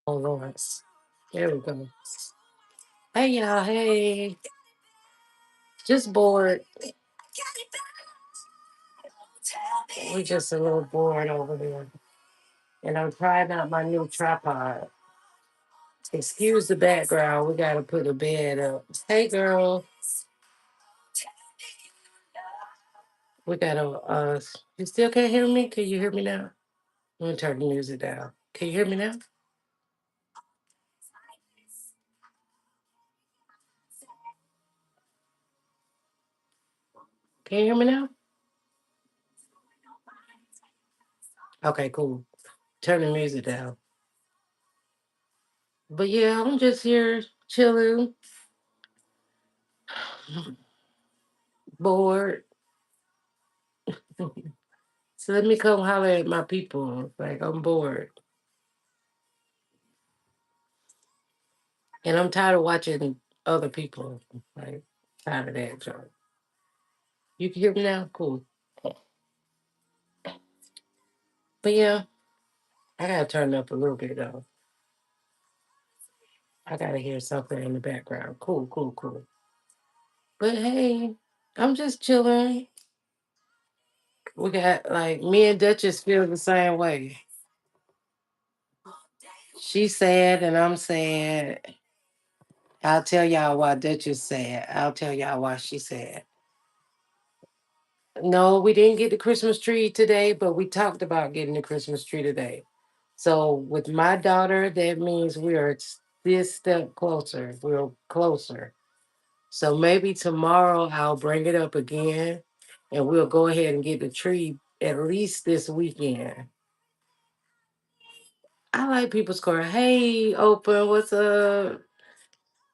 Oh Lord. There we go. Hey y'all, hey. Just bored. We just a little bored over there. And I'm trying out my new tripod. Excuse the background. We gotta put a bed up. Hey girl. We gotta you still can't hear me? Can you hear me now? I'm gonna turn the music down. Can you hear me now? Can you hear me now? Okay, cool. Turn the music down. But yeah, I'm just here chilling, bored. So let me come holler at my people. Like I'm bored. And I'm tired of watching other people. Like tired of that joke. You can hear me now? Cool. But yeah, I gotta turn it up a little bit though. I gotta hear something in the background. Cool, cool, cool. But hey, I'm just chilling. We got like me and Duchess feel the same way. She's sad and I'm sad. I'll tell y'all why Duchess sad. I'll tell y'all why she's sad. No, we didn't get the Christmas tree today, but we talked about getting the Christmas tree today. So with my daughter, that means we are this step closer. We're closer. So maybe tomorrow I'll bring it up again and we'll go ahead and get the tree at least this weekend. I like people score. Hey, Oprah, what's up?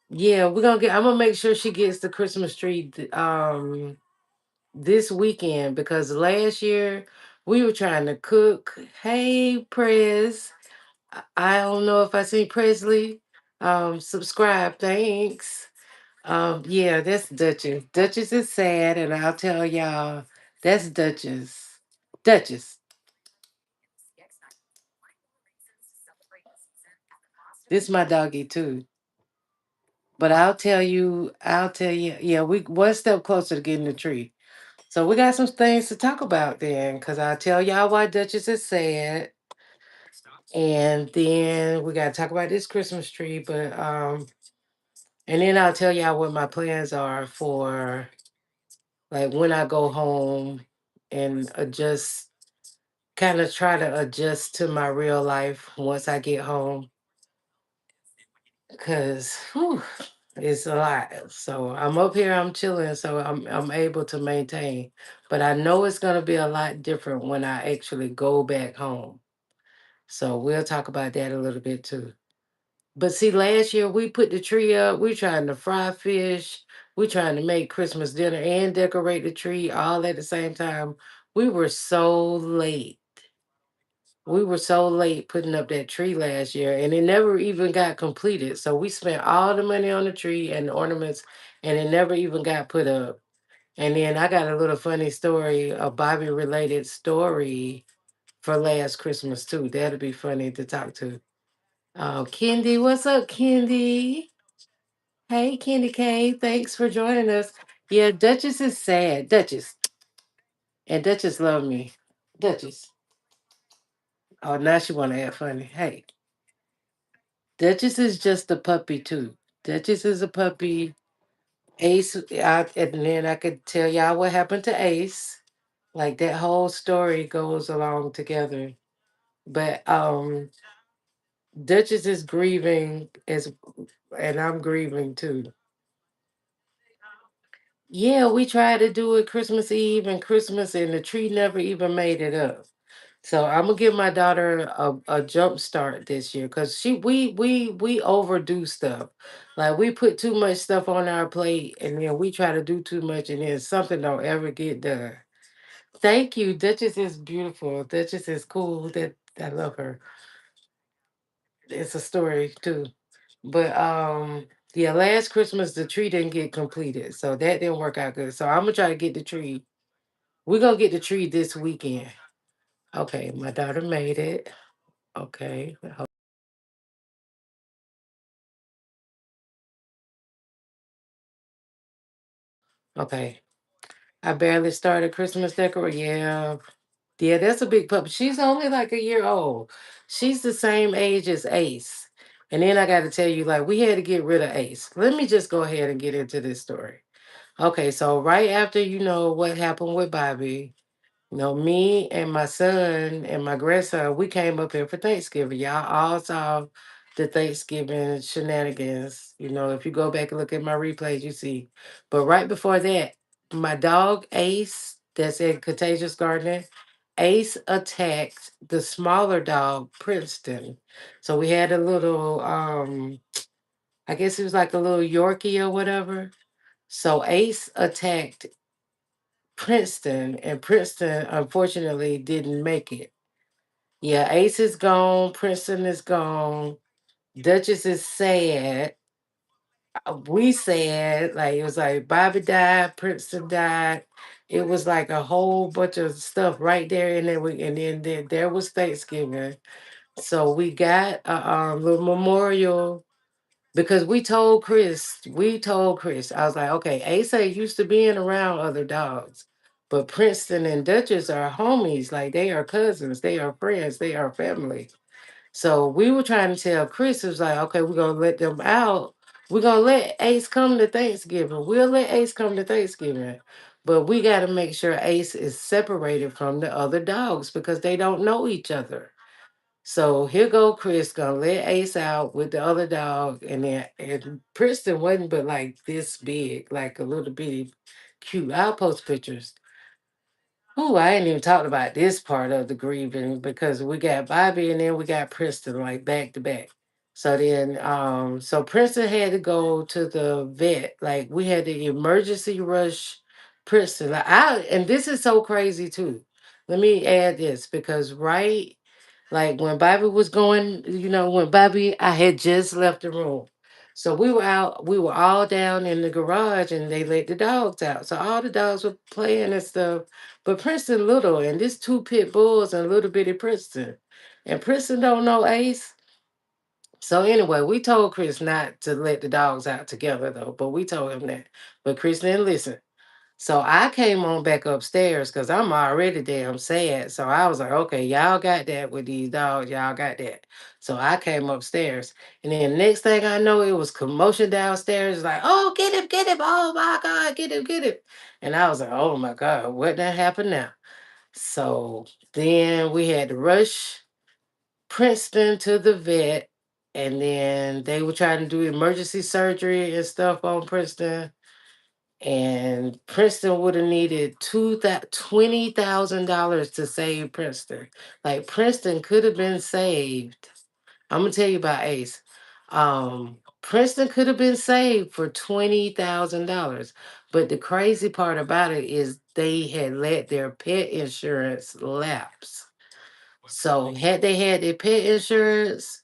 Yeah, I'm gonna make sure she gets the Christmas tree this weekend because last year we were trying to cook. Hey, Prez. I don't know if I see Presley. Subscribe, thanks. Yeah, that's Duchess. Duchess is sad, and I'll tell y'all, that's Duchess. Duchess. This my doggy too. But I'll tell you, yeah, we one step closer to getting the tree. So we got some things to talk about then, because I'll tell y'all why Duchess is sad. And then we gotta talk about this Christmas tree, but and then I'll tell y'all what my plans are for like when I go home and adjust, kind of try to adjust to my real life once I get home. Cause it's a lot. So I'm up here, I'm chilling, so I'm able to maintain. But I know it's gonna be a lot different when I actually go back home. So we'll talk about that a little bit too. But see, last year we put the tree up, we trying to fry fish, we trying to make Christmas dinner and decorate the tree all at the same time. We were so late. We were so late putting up that tree last year and it never even got completed. So we spent all the money on the tree and the ornaments and it never even got put up. And then I got a little funny story, a Bobby related story for last Christmas too. That'll be funny to talk to. Kendi, what's up, Kendi? Hey, Kendi K, thanks for joining us. Yeah, Duchess is sad. Duchess. And Duchess love me. Duchess. Oh, now she want to act funny. Hey, Duchess is just a puppy too. Duchess is a puppy. And then I could tell y'all what happened to Ace. Like that whole story goes along together. But Duchess is grieving as and I'm grieving too. Yeah, we tried to do it Christmas Eve and Christmas, and the tree never even made it up. So I'm gonna give my daughter a jump start this year because we overdo stuff. Like we put too much stuff on our plate, and then we try to do too much, and then something don't ever get done. Thank you, Duchess is beautiful. Duchess is cool. That I love her. It's a story too. But yeah, last Christmas the tree didn't get completed, so that didn't work out good. So I'm gonna try to get the tree. We're gonna get the tree this weekend. Okay, my daughter made it. Okay. Okay. I barely started Christmas decor. Yeah. Yeah, that's a big puppy. She's only like a year old. She's the same age as Ace. And then I got to tell you, like, we had to get rid of Ace. Let me just go ahead and get into this story. Okay, so right after what happened with Bobby, me and my son and my grandson, we came up here for Thanksgiving. Y'all all saw the Thanksgiving shenanigans. If you go back and look at my replays, you see. But right before that, my dog Ace, that's in Contagious Gardening, Ace attacked the smaller dog, Princeton. So we had a little, I guess it was like a little Yorkie or whatever. So Ace attacked Princeton, and Princeton unfortunately didn't make it. Yeah, Ace is gone, Princeton is gone, Duchess is sad. We sad, like it was like Bobby died, Princeton died. It was like a whole bunch of stuff right there, and then there was Thanksgiving. So we got a little memorial because we told Chris, I was like, okay, Asa used to being around other dogs, but Princeton and Duchess are homies, like they are cousins, they are friends, they are family. So we were trying to tell Chris, it was like, okay, we're gonna let them out. We're gonna let Ace come to Thanksgiving. We'll let Ace come to Thanksgiving. But we gotta make sure Ace is separated from the other dogs because they don't know each other. So here go Chris gonna let Ace out with the other dog, and Princeton wasn't but like this big, like a little bitty cute. I'll post pictures. Oh, I ain't even talked about this part of the grieving because we got Bobby and then we got Princeton like back to back. So Princeton had to go to the vet. Like we had to emergency rush Princeton. And this is so crazy too. Let me add this because like when Bobby was going, when Bobby, I had just left the room. So we were all down in the garage and they let the dogs out. So all the dogs were playing and stuff. But Princeton little and this two pit bulls and little bitty Princeton. And Princeton don't know Ace. So anyway, we told Chris not to let the dogs out together though, but we told him that. But Chris didn't listen. So I came on back upstairs because I'm already damn sad. So I was like, okay, y'all got that with these dogs. Y'all got that. So I came upstairs. And then next thing I know, it was commotion downstairs. Like, oh, get him, get him. Oh my God, get him, get him. And I was like, oh my God, what done happened now? So then we had to rush Princeton to the vet. And then they were trying to do emergency surgery and stuff on Princeton, and Princeton would have needed $20,000 to save Princeton. Like Princeton could have been saved. I'm gonna tell you about Ace. Princeton could have been saved for $20,000, but the crazy part about it is they had let their pet insurance lapse. So had they had their pet insurance,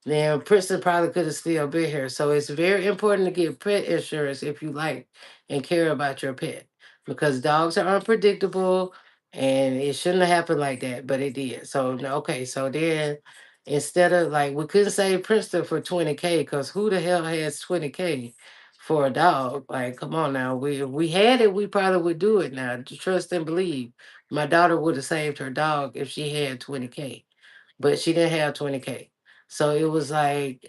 now, Princeton probably could have still been here. So it's very important to get pet insurance if you like and care about your pet because dogs are unpredictable and it shouldn't have happened like that, but it did. So, okay. So then instead of like, we couldn't save Princeton for 20K because who the hell has 20K for a dog? Like, come on now. If we had it, we probably would do it now. Trust and believe. My daughter would have saved her dog if she had 20K, but she didn't have 20K. So it was like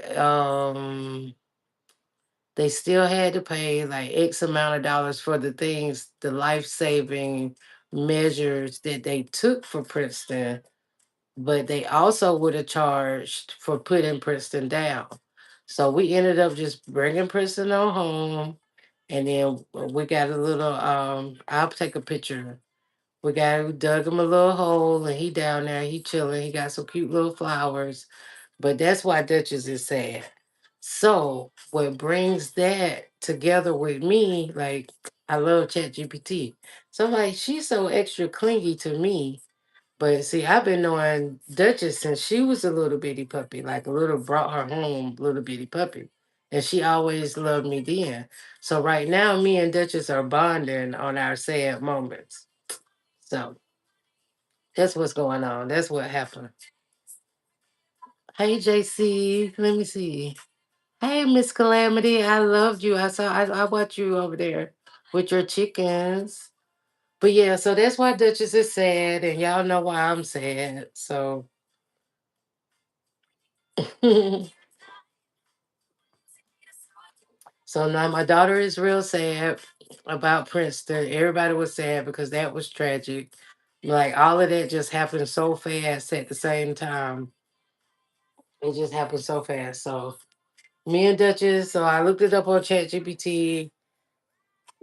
they still had to pay like X amount of dollars for the things, the life-saving measures that they took for Princeton, but they also would have charged for putting Princeton down. So we ended up just bringing Princeton on home, and then we got a little I'll take a picture. We dug him a little hole and he down there, he chilling. He got some cute little flowers. But that's why Duchess is sad. So what brings that together with me, like I love ChatGPT. So like she's so extra clingy to me. But see, I've been knowing Duchess since she was a little bitty puppy, like a little brought her home little bitty puppy. And she always loved me then. So right now me and Duchess are bonding on our sad moments. So that's what's going on. That's what happened. Hey JC, let me see. Hey Miss Calamity, I loved you. I watched you over there. with your chickens. But yeah, so that's why Duchess is sad, and y'all know why I'm sad. So, so now my daughter is real sad about Princeton. Everybody was sad because that was tragic. Like all of that just happened so fast at the same time. It just happened so fast. So me and Duchess, so I looked it up on ChatGPT,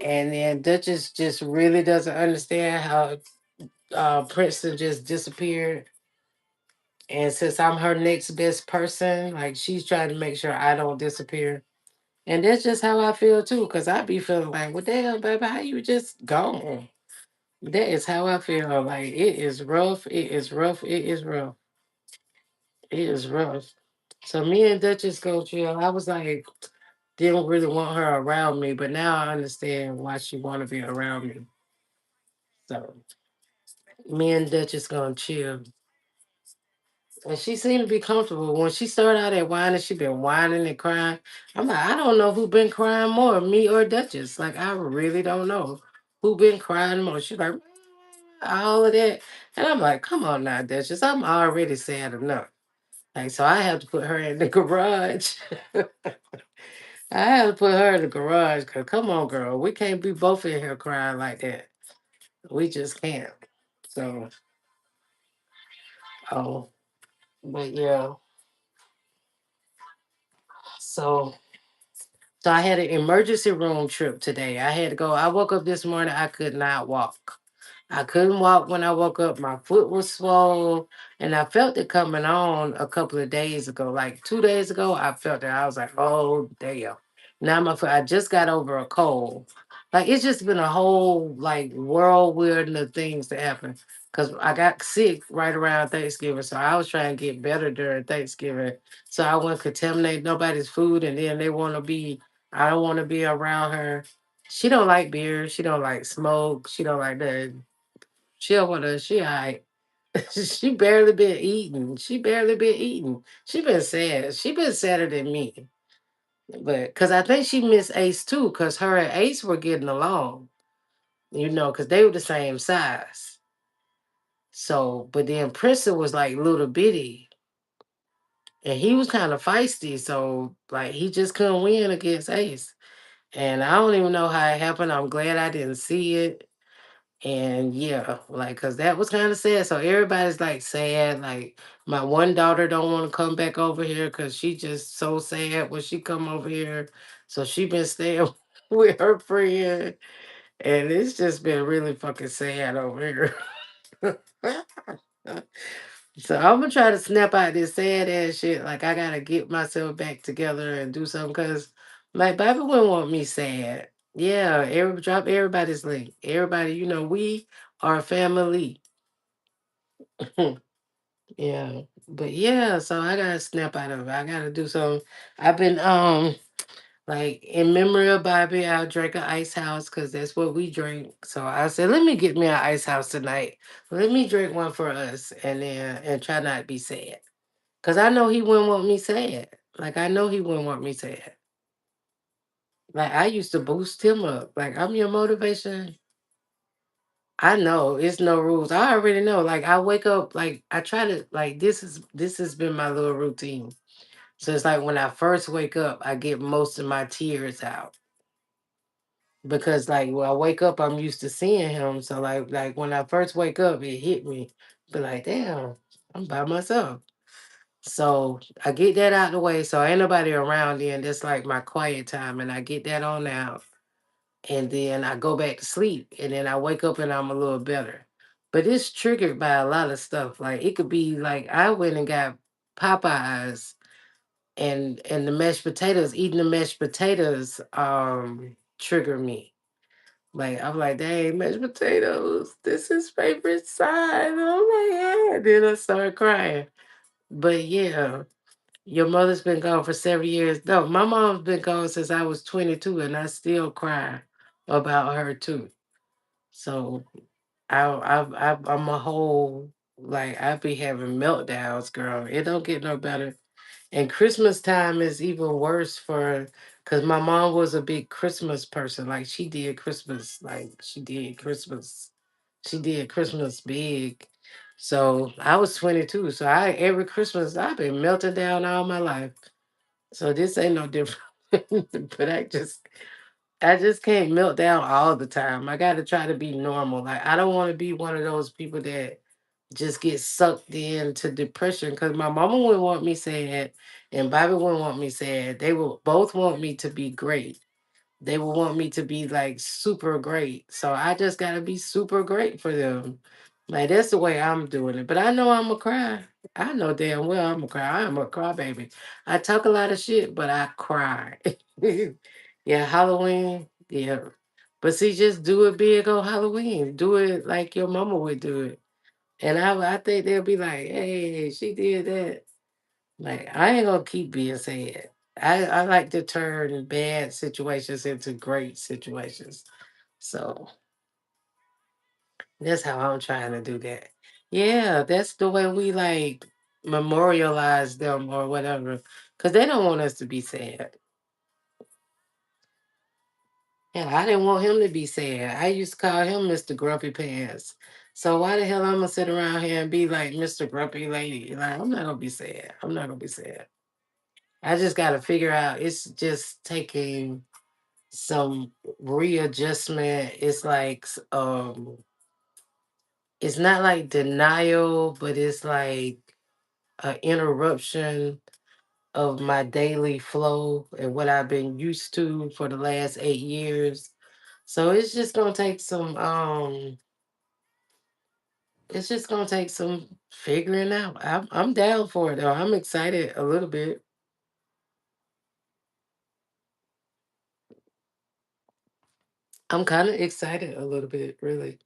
and then Duchess just really doesn't understand how Princeton just disappeared. And since I'm her next best person, like she's trying to make sure I don't disappear. And that's just how I feel too, because I be feeling like, what the hell, baby, how you just gone? That is how I feel. Like it is rough. It is rough. It is rough. It is rough. So me and Duchess go chill. I was like, didn't really want her around me, but now I understand why she want to be around me. So me and Duchess gonna chill. And she seemed to be comfortable. When she started out at whining, she been whining and crying. I'm like, I don't know who been crying more, me or Duchess. Like, I really don't know who been crying more. She's like, all of that. And I'm like, come on now, Duchess. I'm already sad enough. Like, so I have to put her in the garage. I have to put her in the garage because come on, girl. We can't be both in here crying like that. We just can't. So, oh, but yeah. So So I had an emergency room trip today. I had to go. I woke up this morning, I could not walk. I couldn't walk when I woke up. My foot was swollen, and I felt it coming on a couple of days ago. Like 2 days ago, I felt it. I was like, "Oh damn!" Now my foot. I just got over a cold. Like it's just been a whole like whirlwind of things that happened. Cause I got sick right around Thanksgiving, so I was trying to get better during Thanksgiving. So I wouldn't contaminate nobody's food, and then they want to be. I don't want to be around her. She don't like beer. She don't like smoke. She don't like that. She don't want to. She alright. She barely been eating. She barely been eating. She been sad. She been sadder than me. But because I think she missed Ace too, because her and Ace were getting along. Because they were the same size. So, but then Princeton was like little bitty, and he was kind of feisty. So, like, he just couldn't win against Ace. And I don't even know how it happened. I'm glad I didn't see it. And yeah, like, cause that was kind of sad. So everybody's like sad. Like my one daughter don't want to come back over here because she just so sad when she come over here. So she been staying with her friend, and it's just been really fucking sad over here. So I'm gonna try to snap out this sad ass shit. Like I gotta get myself back together and do something because like Bobby wouldn't want me sad. Yeah, drop everybody's link. Everybody, we are family. Yeah. But yeah, so I gotta snap out of it. I gotta do something. I've been like in memory of Bobby, I'll drink an ice house because that's what we drink. So I said, let me get me an ice house tonight. Let me drink one for us and try not to be sad. Cause I know he wouldn't want me sad. Like I know he wouldn't want me sad. Like I used to boost him up. Like I'm your motivation. I know it's no rules. I already know. Like I wake up, like I try to like this has been my little routine. So it's like when I first wake up, I get most of my tears out. Because like when I wake up, I'm used to seeing him. So like when I first wake up, it hit me. Be like, damn, I'm by myself. So I get that out the way. So ain't nobody around then. That's like my quiet time. And I get that on out. And then I go back to sleep. And then I wake up and I'm a little better. But it's triggered by a lot of stuff. Like it could be like I went and got Popeyes and the mashed potatoes, eating the mashed potatoes trigger me. Like I'm like, dang, mashed potatoes. This is favorite side. Oh my God. Then I start crying. But yeah. Your mother's been gone for several years. No, my mom's been gone since I was 22, and I still cry about her too. So I'm a whole like I be having meltdowns, girl. It don't get no better. And Christmas time is even worse for Cause my mom was a big Christmas person. Like she did Christmas big. So I was 22. So I every Christmas I've been melting down all my life. So this ain't no different. But I just can't melt down all the time. I gotta try to be normal. Like I don't want to be one of those people that just get sucked into depression because my mama wouldn't want me sad and Bobby wouldn't want me sad. They will both want me to be great. They will want me to be like super great. So I just gotta be super great for them. Like that's the way I'm doing it. But I know I'm a cry. I know damn well I'm a cry. I'm a crybaby. I talk a lot of shit, but I cry. Yeah, Halloween. Yeah. But see, just do it big on Halloween. Do it like your mama would do it. And I think they'll be like, hey, she did that. Like, I ain't gonna keep being sad. I like to turn bad situations into great situations. So that's how I'm trying to do that. Yeah, that's the way we like memorialize them or whatever. Cause they don't want us to be sad. And I didn't want him to be sad. I used to call him Mr. Grumpy Pants. So why the hell I'm gonna sit around here and be like Mr. Grumpy Lady? Like I'm not gonna be sad. I'm not gonna be sad. I just gotta figure out it's just taking some readjustment. It's like it's not like denial, but it's like an interruption of my daily flow and what I've been used to for the last 8 years. So it's just gonna take some figuring out. I'm down for it though. I'm excited a little bit. I'm kind of excited a little bit, really.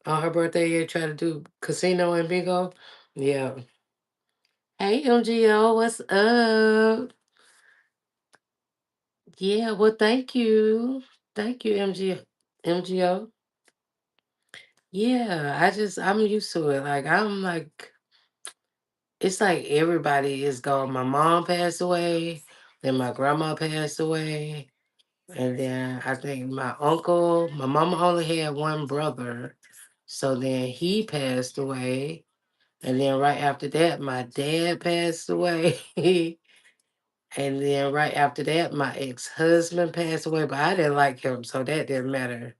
On her birthday, yeah, try to do casino and bingo. Yeah. Hey MGO, what's up? Yeah, well thank you. Thank you, MGO. Yeah, I'm used to it. Like I'm like it's like everybody is gone. My mom passed away, then my grandma passed away, and then I think my mama only had one brother. So then he passed away. And then right after that, my dad passed away. And then right after that, my ex-husband passed away, but I didn't like him, so that didn't matter.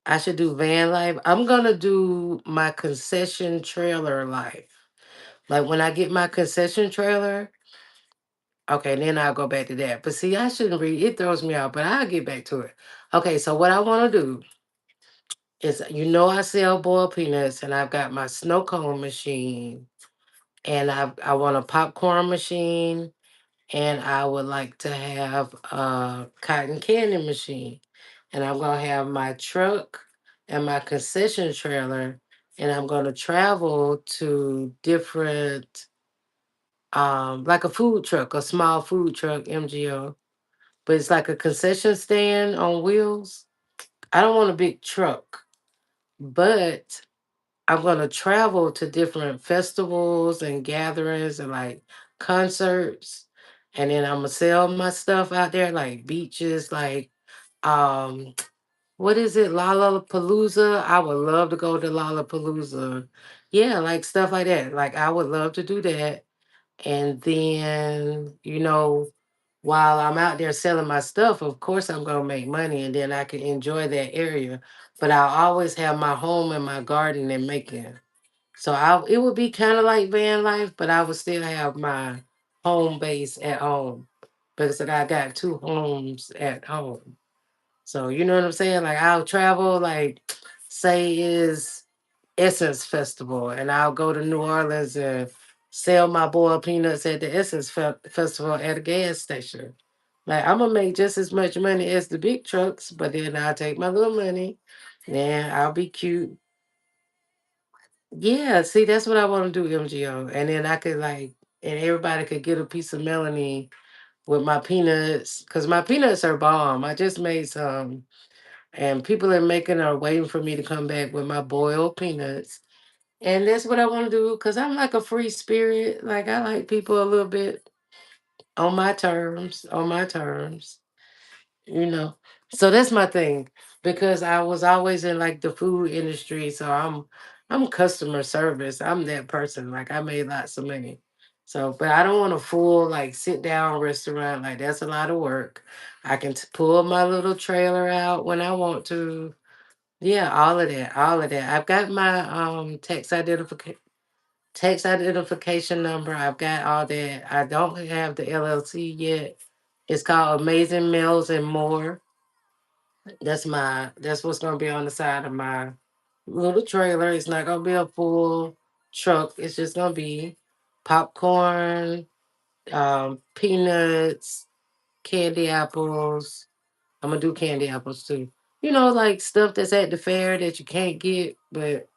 I should do van life. I'm gonna do my concession trailer life. Like when I get my concession trailer, okay, then I'll go back to that. But see, I shouldn't read it throws me out, but I'll get back to it. Okay, so what I want to do is I sell boiled peanuts and I've got my snow cone machine and I want a popcorn machine and I would like to have a cotton candy machine. And I'm gonna have my truck and my concession trailer, and I'm gonna travel to different, like a food truck, a small food truck, MGO, but it's like a concession stand on wheels. I don't want a big truck, but I'm gonna travel to different festivals and gatherings and like concerts, and then I'm gonna sell my stuff out there, like beaches, like um, what is it, Lollapalooza? I would love to go to Lollapalooza. Yeah, like stuff like that. Like I would love to do that, and then while I'm out there selling my stuff, of course I'm gonna make money, and then I can enjoy that area. But I'll always have my home and my garden in Macon. So it would be kind of like van life, but I would still have my home base at home because like, I got two homes at home. So you know what I'm saying? Like I'll travel, like say is Essence Festival, and I'll go to New Orleans and sell my boiled peanuts at the Festival at a gas station. Like I'm gonna make just as much money as the big trucks, but then I'll take my little money, and I'll be cute. Yeah, see, that's what I want to do, MGO. And then I could and everybody could get a piece of Melanie with my peanuts, because my peanuts are bomb. I just made some, and people are waiting for me to come back with my boiled peanuts. And that's what I want to do, because I'm like a free spirit. Like I like people a little bit. on my terms, on my terms, you know. So that's my thing because I was always in like the food industry, so I'm customer service. I'm that person. Like I made lots of money. So, but I don't want a full like sit down restaurant. Like that's a lot of work. I can pull my little trailer out when I want to. Yeah, all of that, all of that. I've got my tax identification number. I've got all that. I don't have the LLC yet. It's called Amazing Meals and More. That's what's gonna be on the side of my little trailer. It's not gonna be a full truck. It's just gonna be popcorn, peanuts, candy apples. I'm gonna do candy apples too. Like stuff that's at the fair that you can't get, but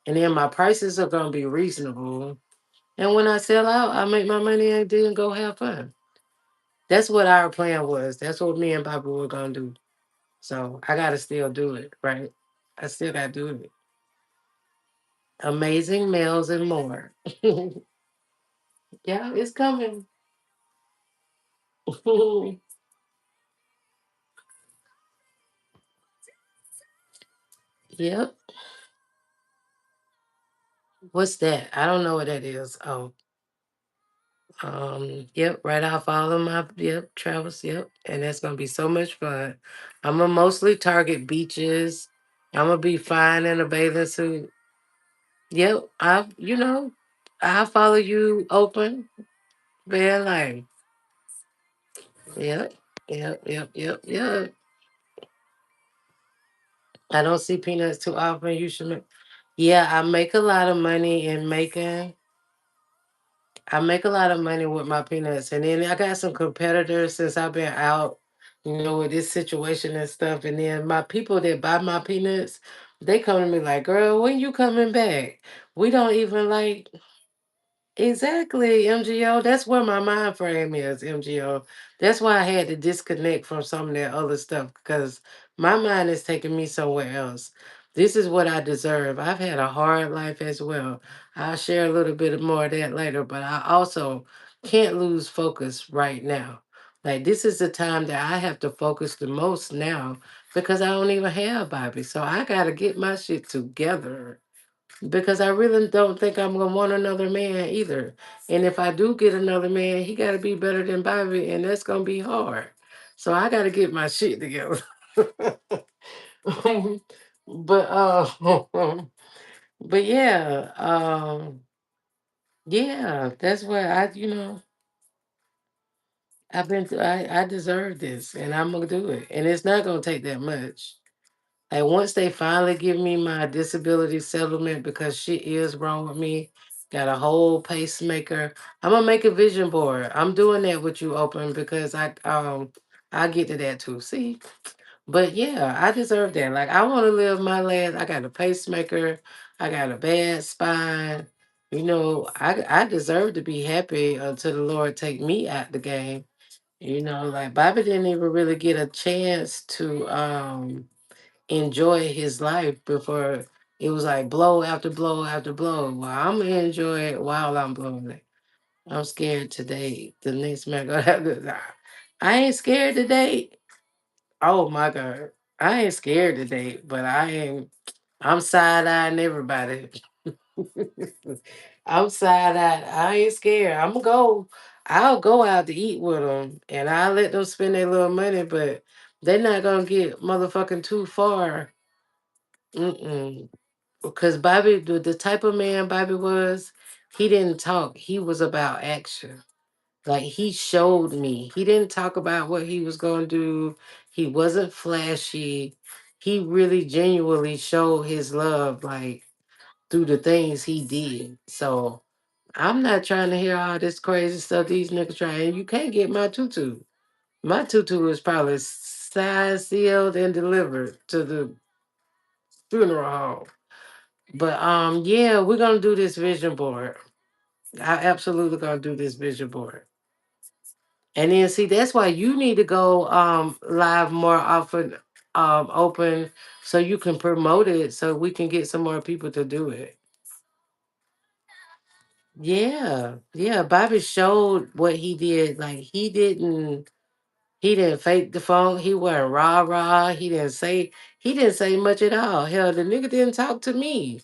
and then my prices are gonna be reasonable. And when I sell out, I make my money and then go have fun. That's what our plan was. That's what me and Bobby were gonna do. So I gotta still do it, right? I still gotta do it. Amazing Meals and More. Yeah, it's coming. Yep. What's that? I don't know what that is. Oh, yep, right off all of my travels, yep. And that's gonna be so much fun. I'm gonna mostly target beaches. I'm gonna be fine in a bathing suit. Yep, I follow you open, bare life. Yep, yep. I don't see peanuts too often. You should make. Yeah, I make a lot of money with my peanuts, and then I got some competitors since I've been out, with this situation and stuff. And then my people that buy my peanuts, they come to me like, "Girl, when you coming back? We don't even like." Exactly, MGO. That's where my mind frame is, MGO. That's why I had to disconnect from some of that other stuff because my mind is taking me somewhere else. This is what I deserve. I've had a hard life as well. I'll share a little bit more of that later, but I also can't lose focus right now. Like, this is the time that I have to focus the most now because I don't even have Bobby. So I got to get my shit together because I really don't think I'm gonna want another man either. And if I do get another man, he gotta be better than Bobby, and that's gonna be hard. So I gotta get my shit together. but but yeah, that's what I've been through. I deserve this, and I'm gonna do it, and it's not gonna take that much. Like once they finally give me my disability settlement because shit is wrong with me, got a whole pacemaker. I'm gonna make a vision board. I'm doing that with you open because I get to that too. See? But yeah, I deserve that. Like I want to live my last. I got a pacemaker. I got a bad spine. I deserve to be happy until the Lord take me out the game. Like Bobby didn't even really get a chance to enjoy his life before it was like blow after blow after blow. Well, I'm gonna enjoy it while I'm blowing it. I'm scared to date. The next man gonna have to. I ain't scared to date. Oh my god, I ain't scared to date, but I am. I'm side eyeing everybody. I'm side eyed. I ain't scared. I'm gonna go. I'll go out to eat with them, and I'll let them spend their little money, but they're not gonna get motherfucking too far. Mm-mm. Because Bobby, the type of man Bobby was, he didn't talk. He was about action. Like he showed me. He didn't talk about what he was going to do. He wasn't flashy. He really genuinely showed his love, like through the things he did. So I'm not trying to hear all this crazy stuff these niggas trying. You can't get my tutu. My tutu is probably signed, sealed, and delivered to the funeral home. But yeah, we're gonna do this vision board. I absolutely gonna do this vision board. And then see that's why you need to go live more often, open so you can promote it so we can get some more people to do it. Yeah, yeah. Bobby showed what he did. Like he didn't fake the phone. He wasn't rah rah. He didn't say much at all. Hell, the nigga didn't talk to me.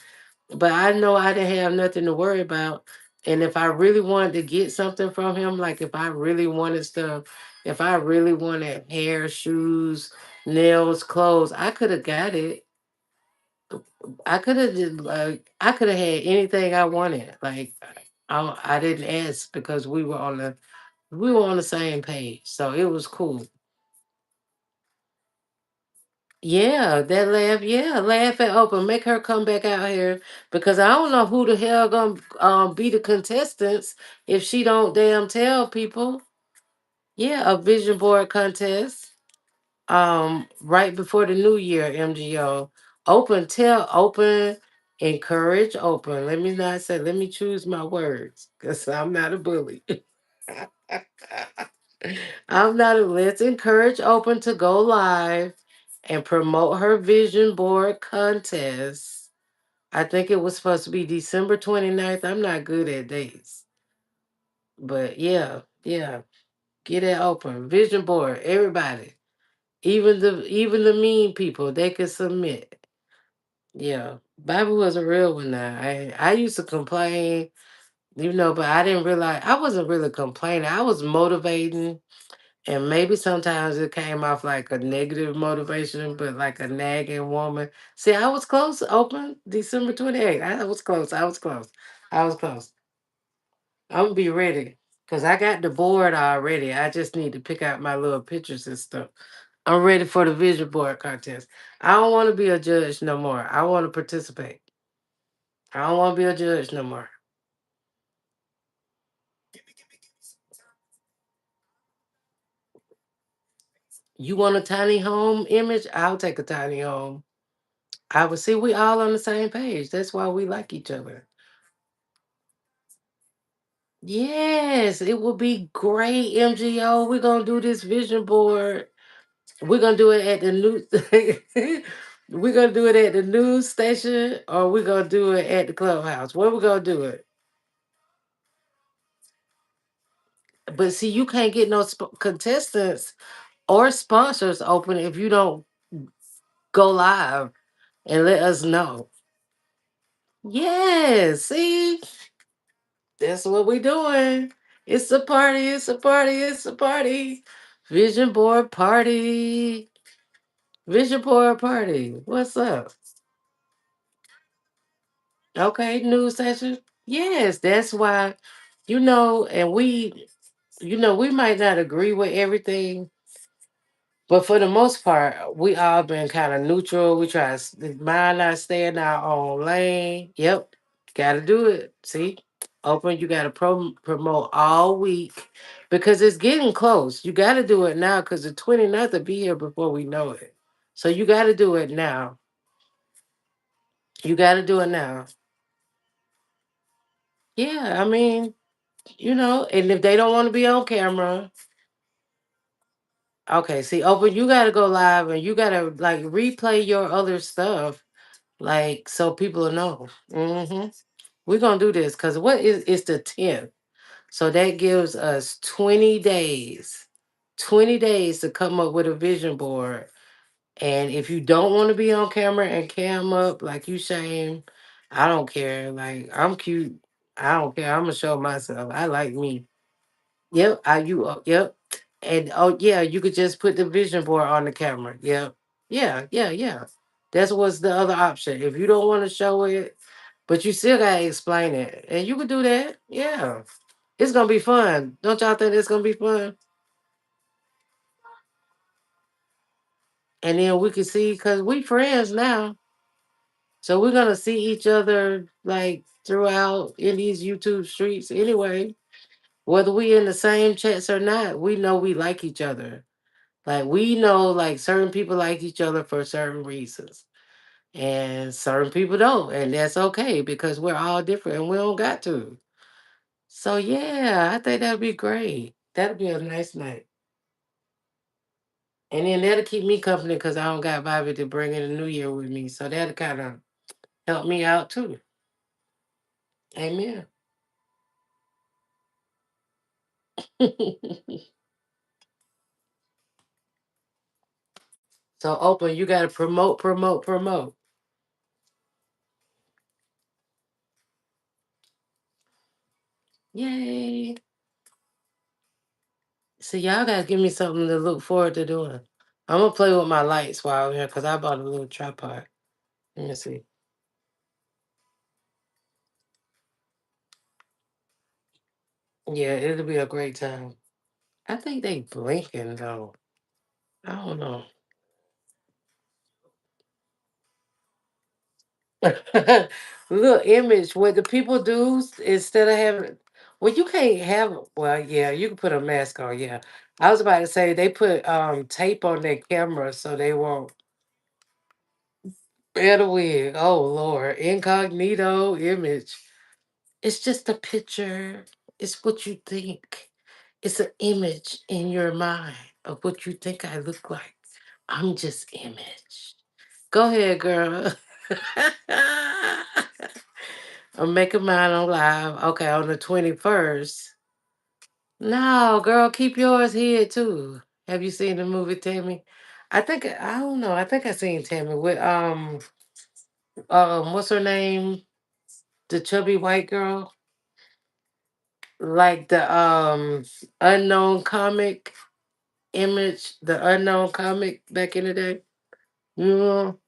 But I know I didn't have nothing to worry about. And if I really wanted to get something from him, like if I really wanted stuff, if I really wanted hair, shoes, nails, clothes, I could have got it. I could have had anything I wanted. Like I didn't ask because we were on the same page. So it was cool. Yeah, laugh at Oprah. Make her come back out here because I don't know who the hell gonna be the contestants if she don't damn tell people. Yeah, a vision board contest. Right before the new year, MGO. Encourage open. Let me not say, let me choose my words because I'm not a bully. I'm not a let's encourage open to go live and promote her vision board contest. I think it was supposed to be December 29th. I'm not good at dates. But yeah, yeah. Get it open. Vision board, everybody. Even the mean people, they can submit. Yeah. Bible was a real one now. I used to complain, but I didn't realize I wasn't really complaining. I was motivating. And maybe sometimes it came off like a negative motivation, but like a nagging woman. See, I was close, open December 28th. I was close. I was close. I was close. I'm going to be ready because I got the board already. I just need to pick out my little pictures and stuff. I'm ready for the vision board contest. I don't want to be a judge no more. I want to participate. I don't want to be a judge no more. You want a tiny home image? I'll take a tiny home. I would see we all on the same page. That's why we like each other. Yes, it will be great, MGO. We're gonna do this vision board. We're gonna do it at the new we're gonna do it at the news station or we're gonna do it at the clubhouse. Where we gonna do it? But see, you can't get no contestants or sponsors open if you don't go live and let us know. Yes, see, that's what we doing. It's a party, it's a party, it's a party. Vision board party. Vision board party. What's up? Okay, news session. Yes, that's why, and we might not agree with everything, but for the most part, we all been kind of neutral. We try to mind not stay in our own lane. Yep, gotta do it. See, open. You gotta promote all week because it's getting close. You gotta do it now because the 29th will be here before we know it. So you gotta do it now. You gotta do it now. Yeah, I mean, and if they don't want to be on camera, okay, see, open, you got to go live and you got to like replay your other stuff, like, so people will know. We're going to do this because it's the 10th. So that gives us 20 days, 20 days to come up with a vision board. And if you don't want to be on camera and cam up, like you shame, I don't care. Like, I'm cute. I don't care. I'm going to show myself. I like me. Yep, yep. And oh yeah, you could just put the vision board on the camera. Yep. Yeah, yeah, yeah. That's what's the other option. If you don't want to show it, but you still gotta explain it. And you could do that. Yeah. It's gonna be fun. Don't y'all think it's gonna be fun? And then we can see because we friends now. So we're gonna see each other like throughout in these YouTube streets anyway. Whether we in the same chats or not, we know we like each other. Like we know like certain people like each other for certain reasons. And certain people don't. And that's okay because we're all different and we don't got to. So yeah, I think that'd be great. That'd be a nice night. And then that'll keep me company because I don't got Bobby to bring in the new year with me. So that'll kind of help me out too. Amen. So open, you gotta promote, promote, promote. Yay. So y'all gotta give me something to look forward to doing. I'm gonna play with my lights while I'm here because I bought a little tripod. Let me see. Yeah, it'll be a great time. I think they blinking though. I don't know. Little image. What the people do instead of having, well, you can't have. Well, yeah, you can put a mask on. Yeah, I was about to say they put tape on their camera so they won't. Better wig. Oh Lord, incognito image. It's just a picture. It's what you think. It's an image in your mind of what you think I look like. I'm just image. Go ahead, girl. I'm making mine on live. Okay, on the 21st. No, girl, keep yours here too. Have you seen the movie Tammy? I don't know. I think I seen Tammy with what's her name? The chubby white girl. Like the unknown comic image, the unknown comic back in the day. You know,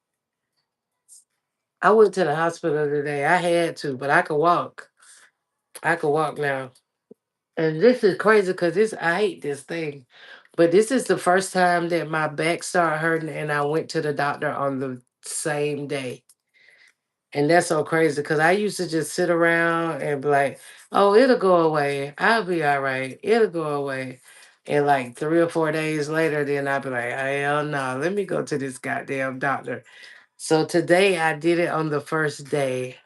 I went to the hospital today. I had to, but I could walk. I could walk now. And this is crazy because this I hate this thing. But this is the first time that my back started hurting and I went to the doctor on the same day. And that's so crazy because I used to just sit around and be like, oh, it'll go away. I'll be all right. It'll go away. And like 3 or 4 days later, then I'll be like, hell no, let me go to this goddamn doctor. So today I did it on the first day.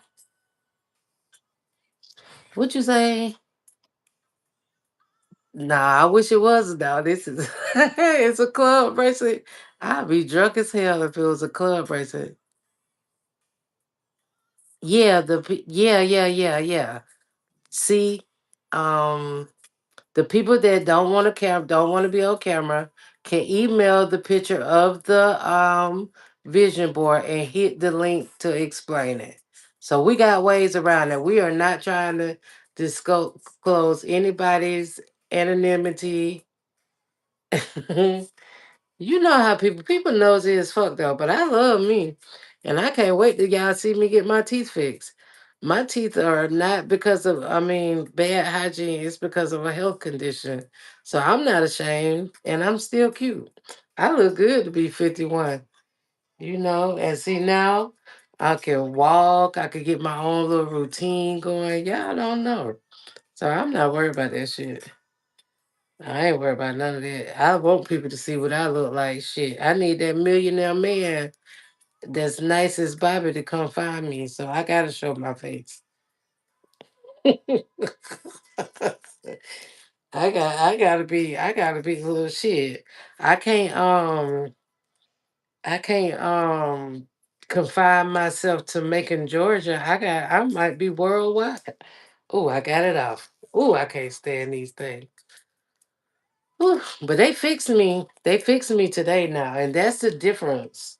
What you say? Nah, I wish it was now. This is it's a club bracelet. I'd be drunk as hell if it was a club bracelet. Yeah, yeah. See, um, the people that don't want to be on camera can email the picture of the vision board and hit the link to explain it. So we got ways around it. We are not trying to disclose anybody's anonymity. You know how people nosy as fuck though, but I love me. And I can't wait till y'all see me get my teeth fixed. My teeth are not because of bad hygiene, it's because of a health condition. So I'm not ashamed and I'm still cute. I look good to be 51, and see now I can walk, I could get my own little routine going. Y'all don't know. So I'm not worried about that shit. I ain't worried about none of that. I want people to see what I look like. Shit, I need that millionaire man that's nice as Bobby to come find me. So I gotta show my face. I gotta be a little shit. I can't um I can't confine myself to Macon, Georgia. I might be worldwide. Oh, I got it off. Oh, I can't stand these things. Whew, but they fixed me. They fixed me today now, and that's the difference.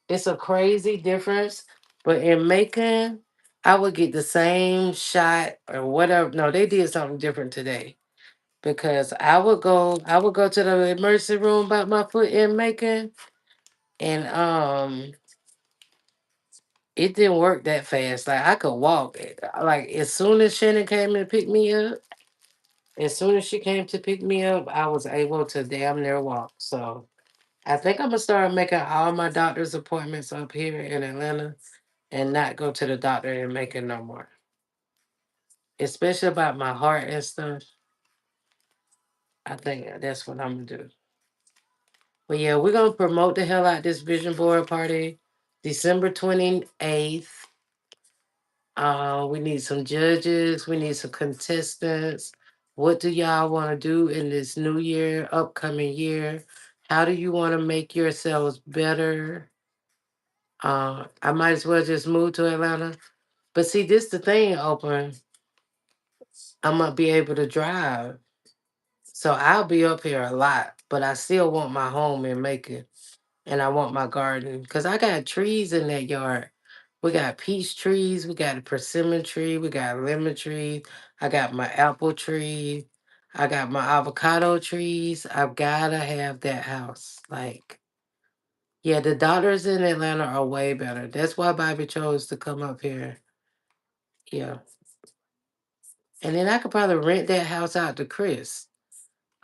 It's a crazy difference. But in Macon, I would get the same shot or whatever. No, they did something different today because I would go to the emergency room about my foot in Macon, and it didn't work that fast. Like I could walk. Like as soon as Shannon came and picked me up, as soon as she came to pick me up, I was able to damn near walk. So I think I'm gonna start making all my doctor's appointments up here in Atlanta and not go to the doctor and make it no more. Especially about my heart and stuff. I think that's what I'm gonna do. But yeah, we're gonna promote the hell out this vision board party, December 28th. We need some judges, we need some contestants. What do y'all want to do in this new year, upcoming year? How do you want to make yourselves better? I might as well just move to Atlanta. But see, this the thing, open. I'm gonna be able to drive. So I'll be up here a lot, but I still want my home in Macon and I want my garden because I got trees in that yard. We got peach trees, we got a persimmon tree, we got a lemon tree, I got my apple tree, I got my avocado trees. I've gotta have that house. Like, yeah, the daughters in Atlanta are way better. That's why Bobby chose to come up here. Yeah. And then I could probably rent that house out to Chris.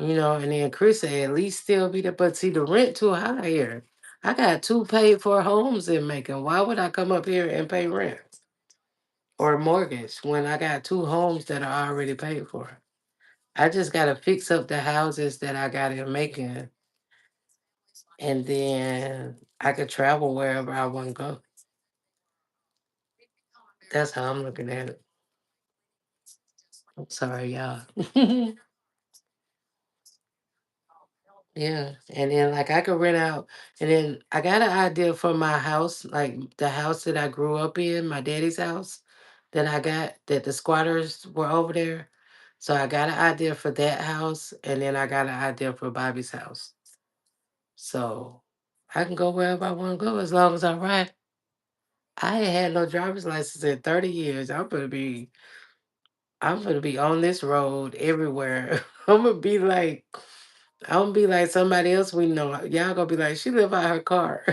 And then Chris said at least still be there. But see, the rent too high here. I got two paid for homes in Macon. Why would I come up here and pay rent or mortgage when I got two homes that are already paid for? I just gotta fix up the houses that I got in Macon, and then I could travel wherever I want to go. That's how I'm looking at it. I'm sorry, y'all. Yeah, and then like I could rent out, and then I got an idea for my house, like the house that I grew up in, my daddy's house, that I got that the squatters were over there. So I got an idea for that house, and then I got an idea for Bobby's house. So I can go wherever I want to go as long as I ride. I ain't had no driver's license in 30 years. I'm gonna be on this road everywhere. I'm gonna be like somebody else we know. Y'all gonna be like, she live out her car.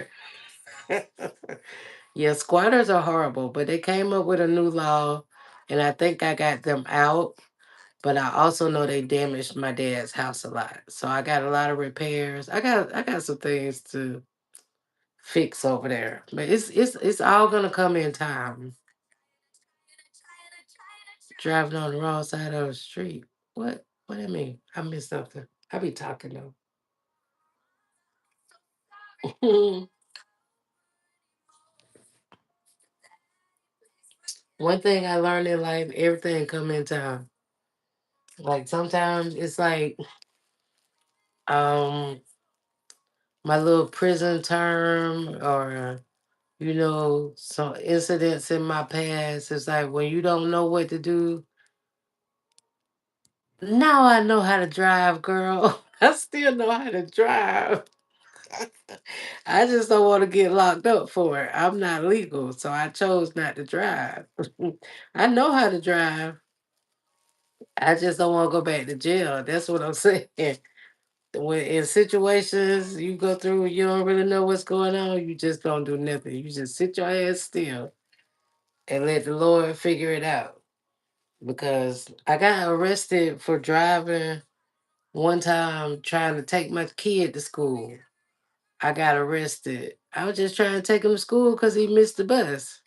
Yeah, squatters are horrible, but they came up with a new law, and I think I got them out. But I also know they damaged my dad's house a lot, so I got a lot of repairs. I got some things to fix over there, but it's all gonna come in time. Driving on the wrong side of the street. What? What do you mean? I missed something. I be talking though. One thing I learned in life, everything come in time. Like sometimes it's like um my little prison term or some incidents in my past. It's like when you don't know what to do. Now I know how to drive, girl. I still know how to drive. I just don't want to get locked up for it. I'm not legal, so I chose not to drive. I know how to drive. I just don't want to go back to jail. That's what I'm saying. When in situations you go through, you don't really know what's going on. You just don't do nothing. You just sit your ass still and let the Lord figure it out. Because I got arrested for driving one time trying to take my kid to school. I got arrested. I was just trying to take him to school because he missed the bus.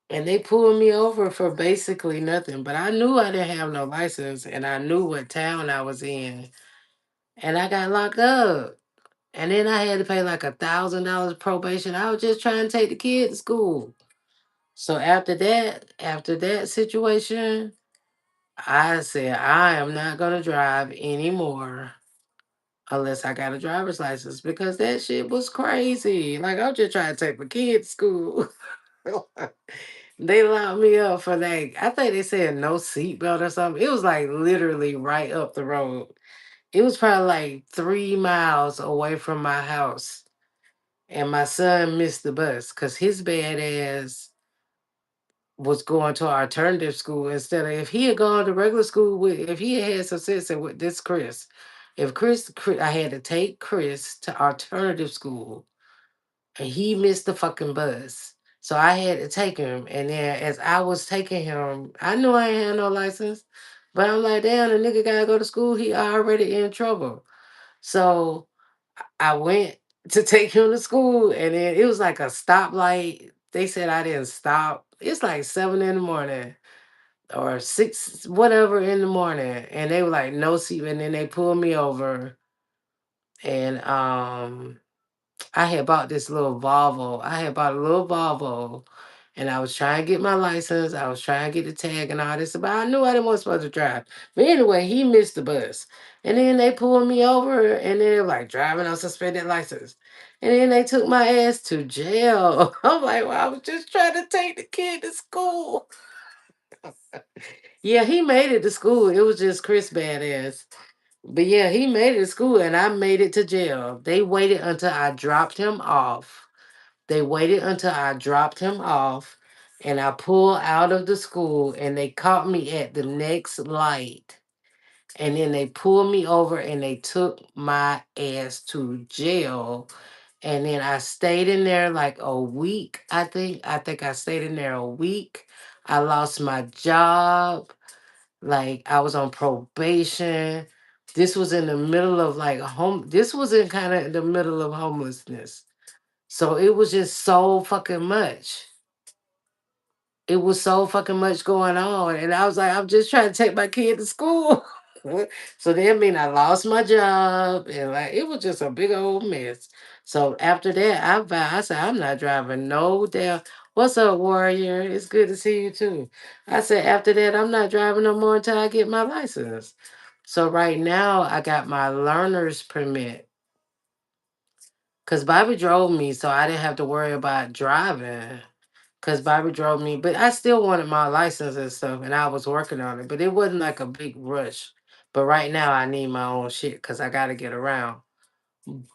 And they pulled me over for basically nothing. But I knew I didn't have no license and I knew what town I was in. And I got locked up. And then I had to pay like $1,000 probation. I was just trying to take the kid to school. So after that situation, I said I am not gonna drive anymore unless I got a driver's license because that shit was crazy. Like I'm just trying to take my kid to school. They locked me up for like I think they said no seatbelt or something. It was like literally right up the road. It was probably like 3 miles away from my house. And my son missed the bus because his bad ass was going to alternative school instead of if he had gone to regular school with if he had some sense and with this Chris. If Chris, I had to take Chris to alternative school and he missed the fucking bus. So I had to take him. And then as I was taking him, I knew I ain't had no license. But I'm like, damn, the nigga gotta go to school. He already in trouble. So I went to take him to school, and then it was like a stoplight. They said I didn't stop. It's like 7 in the morning or 6, whatever in the morning, and they were like, no seat. And then they pulled me over, and I had bought this little Volvo. I had bought a little Volvo, and I was trying to get my license. I was trying to get the tag and all this, but I knew I didn't want supposed to drive. But anyway, he missed the bus, and then they pulled me over, and they were like driving on suspended license, and then they took my ass to jail. I'm like, well, I was just trying to take the kid to school. Yeah, he made it to school. It was just Chris badass. But yeah, he made it to school and I made it to jail. They waited until I dropped him off. They waited until I dropped him off and I pulled out of the school and they caught me at the next light. And then they pulled me over and they took my ass to jail. And then I stayed in there like a week, I think. I think I stayed in there a week. I lost my job. Like I was on probation. This was in the middle of like this was in kind of the middle of homelessness. So it was just so fucking much. It was so fucking much going on. And I was like, I'm just trying to take my kid to school. So that mean I lost my job and like it was just a big old mess. So after that, I said, I'm not driving no damn. What's up, Warrior? It's good to see you too. I said, after that, I'm not driving no more until I get my license. So right now I got my learner's permit. Cause Bobby drove me, so I didn't have to worry about driving. Cause Bobby drove me, but I still wanted my license and stuff, and I was working on it. But it wasn't like a big rush. But right now, I need my own shit because I got to get around.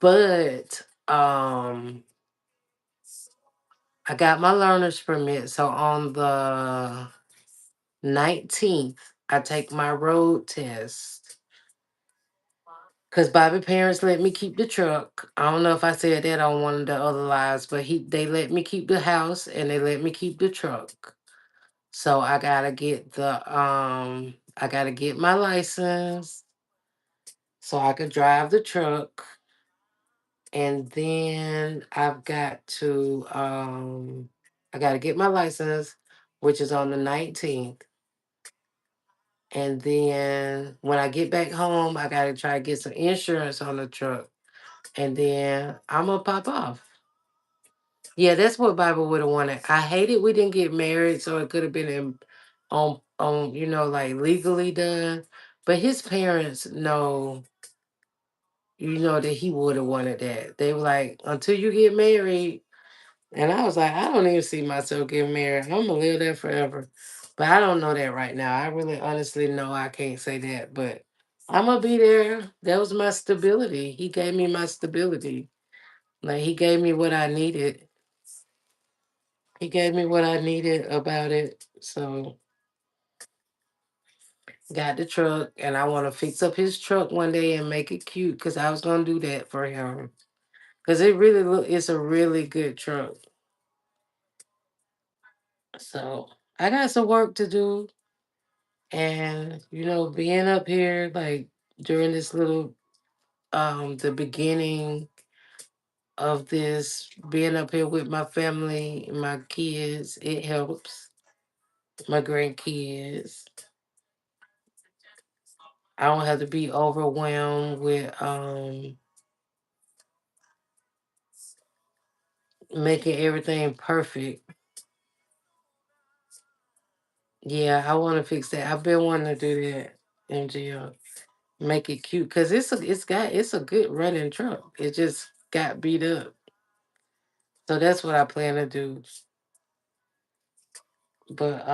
But I got my learner's permit, so on the 19th, I take my road test. Cause Bobby parents let me keep the truck. I don't know if I said that on one of the other lives, but they let me keep the house and they let me keep the truck. So I gotta get my license so I could drive the truck. And then I gotta get my license, which is on the 19th. And then when I get back home, I gotta try to get some insurance on the truck. And then I'm gonna pop off. Yeah, that's what Bible would have wanted. I hated we didn't get married, so it could have been on like legally done. But his parents know, that he would have wanted that. They were like, until you get married, and I was like, I don't even see myself getting married. I'm gonna live there forever. But I don't know that right now. I really honestly know I can't say that, but I'm gonna be there. That was my stability. He gave me my stability. Like he gave me what I needed. He gave me what I needed about it. So got the truck and I want to fix up his truck one day and make it cute because I was gonna do that for him. Cause it's a really good truck. So I got some work to do and being up here like during this little the beginning of this being up here with my family, my kids, it helps. My grandkids. I don't have to be overwhelmed with making everything perfect. Yeah, I want to fix that. I've been wanting to do that, MGL. Make it cute because it's a good running truck. It just got beat up, so that's what I plan to do. But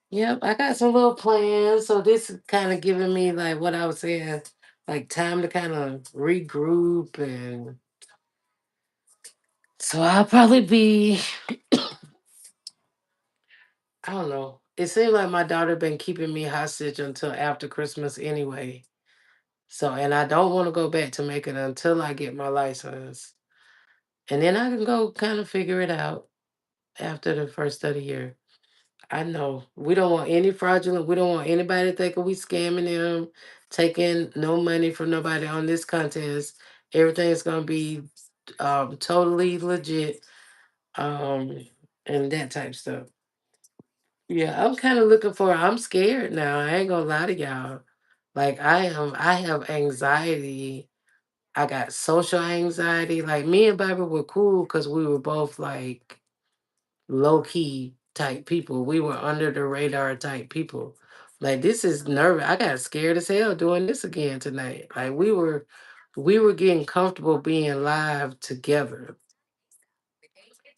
yep, I got some little plans. So this is kind of giving me like what I was saying, like time to kind of regroup, and so I'll probably be I don't know. It seems like my daughter been keeping me hostage until after Christmas anyway. So, and I don't want to go back to Macon until I get my license. And then I can go kind of figure it out after the first of the year. I know we don't want any fraudulent, we don't want anybody thinking we scamming them, taking no money from nobody on this contest. Everything's going to be totally legit um, and that type stuff. Yeah, I'm kind of looking for. I'm scared now. I ain't gonna lie to y'all. Like I am. I have anxiety. I got social anxiety. Like me and Barbara were cool because we were both like low key type people. We were under the radar type people. Like this is nervous. I got scared as hell doing this again tonight. Like we were getting comfortable being live together.